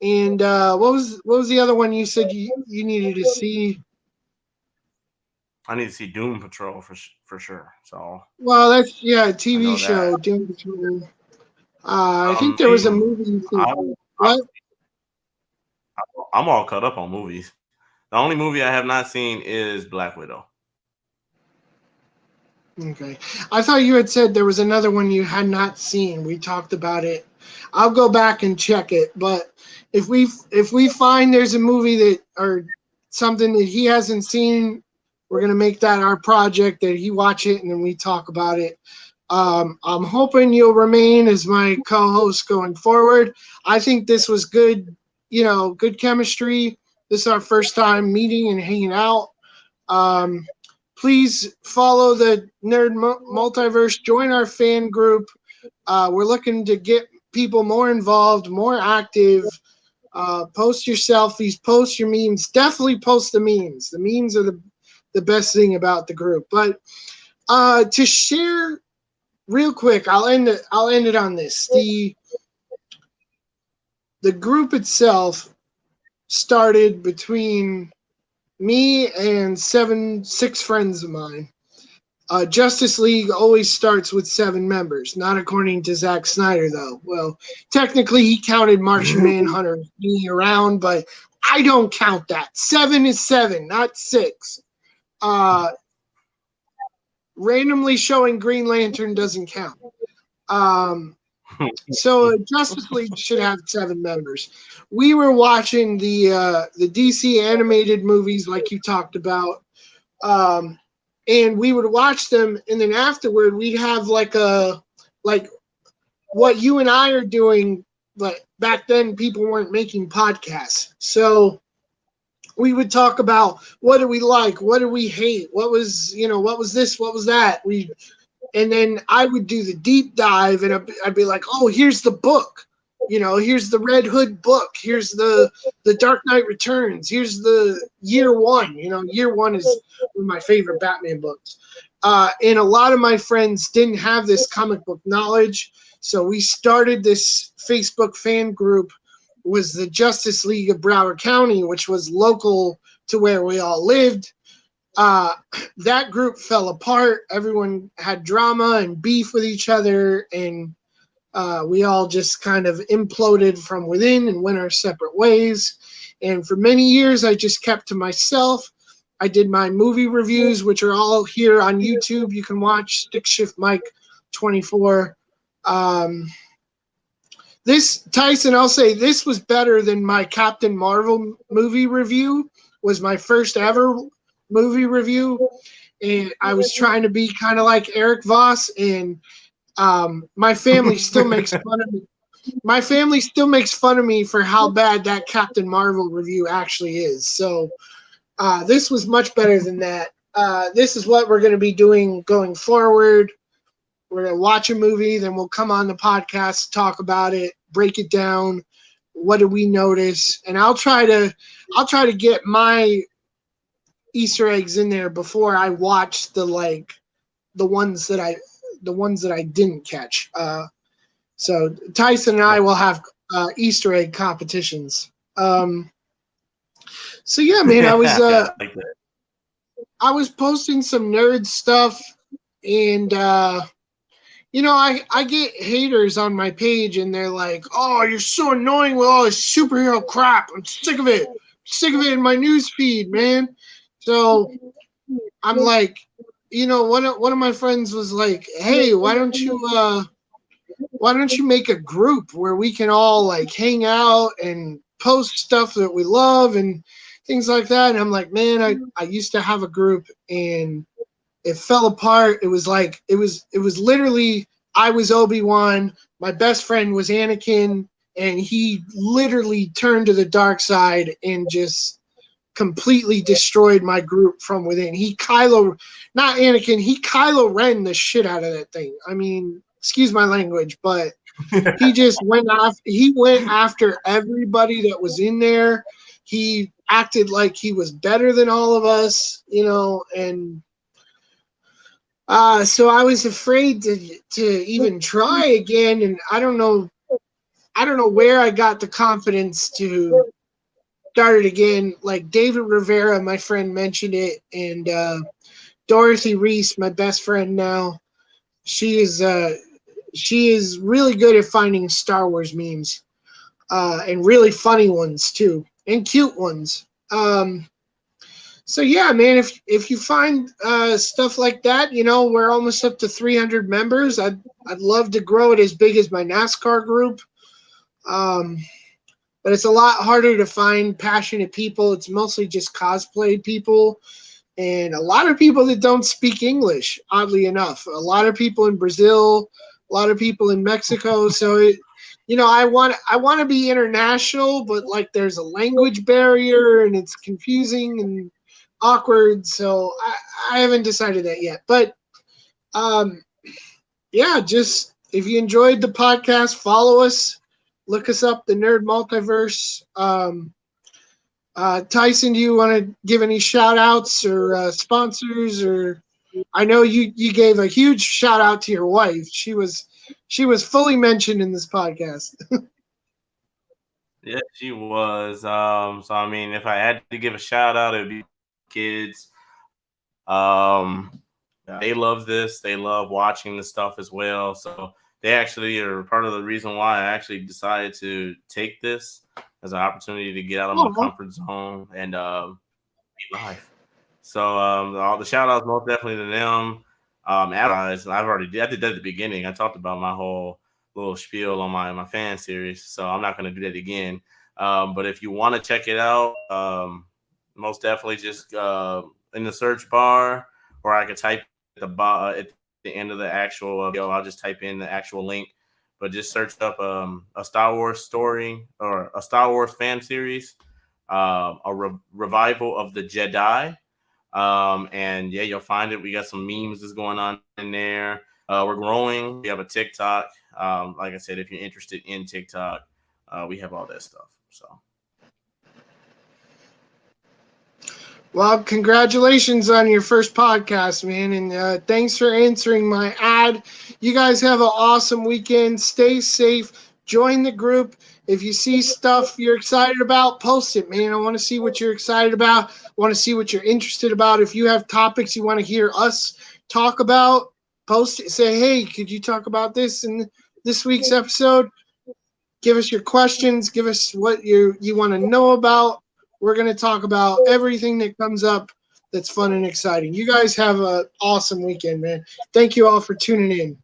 And what was the other one you said you needed to see? I need to see Doom Patrol for sure. So that's TV show Doom Patrol. I think there was a movie. I'm all caught up on movies. The only movie I have not seen is Black Widow. Okay, I thought you had said there was another one you had not seen. We talked about it. I'll go back and check it, but if we find there's a movie that or something that he hasn't seen, we're gonna make that our project, that he watch it and then we talk about it. I'm hoping you'll remain as my co-host going forward. I think this was good, good chemistry. This is our first time meeting and hanging out. Please follow the Nerd Multiverse. Join our fan group. We're looking to get people more involved, more active. Post your selfies, post your memes. Definitely post the memes. The memes are the best thing about the group. But to share real quick, I'll end it on this. The group itself started between me and 6 friends of mine. Justice League always starts with 7 members, not according to Zack Snyder, though. Well, technically, he counted Martian Manhunter being around, but I don't count that. 7 is 7, not 6. Randomly showing Green Lantern doesn't count. So Justice League should have 7 members. We were watching the DC animated movies, like you talked about. And we would watch them, and then afterward we'd have like what you and I are doing, but back then people weren't making podcasts. So we would talk about what do we like, what do we hate, what was this, what was that. And then I would do the deep dive, and I'd be like, oh, here's the book. Here's the Red Hood book. Here's the Dark Knight Returns. Here's the Year One. Year One is one of my favorite Batman books. And a lot of my friends didn't have this comic book knowledge, so we started this Facebook fan group. Was the Justice League of Broward County, which was local to where we all lived. That group fell apart. Everyone had drama and beef with each other, and we all just kind of imploded from within and went our separate ways. And for many years, I just kept to myself. I did my movie reviews, which are all here on YouTube. You can watch Stick Shift Mike 24. This, Tyson, I'll say this was better than my Captain Marvel movie review. Was my first ever movie review, and I was trying to be kind of like Eric Voss, and my family still makes fun of me. My family still makes fun of me for how bad that Captain Marvel review actually is. So this was much better than that. This is what we're going to be doing going forward. We're going to watch a movie, then we'll come on the podcast, talk about it, break it down. What did we notice? And I'll try to get my Easter eggs in there before I watch the ones that I didn't catch. So Tyson and I will have Easter egg competitions. So yeah, man, I was posting some nerd stuff, and I get haters on my page, and they're like, "Oh, you're so annoying with all this superhero crap. I'm sick of it. Sick of it in my news feed, man." So I'm like, one of my friends was like, "Hey, why don't you make a group where we can all like hang out and post stuff that we love and things like that?" And I'm like, "Man, I used to have a group, and it fell apart. It was literally, I was Obi-Wan, my best friend was Anakin, and he literally turned to the dark side and just completely destroyed my group from within. He Kylo Ren the shit out of that thing. I mean, excuse my language, but he just went after everybody that was in there. He acted like he was better than all of us, and so I was afraid to even try again, and I don't know where I got the confidence to start it again. Like David Rivera, my friend, mentioned it, and Dorothy Reese, my best friend now, she is really good at finding Star Wars memes, and really funny ones too, and cute ones. So yeah, man, if you find stuff like that, we're almost up to 300 members. I'd love to grow it as big as my NASCAR group. But it's a lot harder to find passionate people. It's mostly just cosplay people, and a lot of people that don't speak English, oddly enough. A lot of people in Brazil, a lot of people in Mexico. So I want to be international, but like there's a language barrier, and it's confusing and awkward, so I haven't decided that yet. But yeah, just if you enjoyed the podcast, follow us, look us up, the Nerd Multiverse. Tyson, do you want to give any shout outs or sponsors? Or I know you gave a huge shout out to your wife. She was fully mentioned in this podcast. Yeah, she was. So I mean, if I had to give a shout out, it would be kids. they love this. They love watching the stuff as well. So they actually are part of the reason why I actually decided to take this as an opportunity to get out of my Oh, comfort zone and be live. So all the shout outs most definitely to them. Advertise, I did that at the beginning. I talked about my whole little spiel on my fan series, so I'm not going to do that again. But if you want to check it out, most definitely just in the search bar, or I could type at the end of the actual video. I'll just type in the actual link, but just search up a Star Wars story or a Star Wars fan series, revival of the Jedi. And yeah, you'll find it. We got some memes that's going on in there. We're growing. We have a TikTok. Like I said, if you're interested in TikTok, we have all that stuff. So. well, congratulations on your first podcast, man. And thanks for answering my ad. You guys have an awesome weekend. Stay safe. Join the group. If you see stuff you're excited about, post it, man. I want to see what you're excited about. I want to see what you're interested about. If you have topics you want to hear us talk about, post it. Say, hey, could you talk about this in this week's episode? Give us your questions. Give us what you want to know about. We're going to talk about everything that comes up that's fun and exciting. You guys have an awesome weekend, man. Thank you all for tuning in.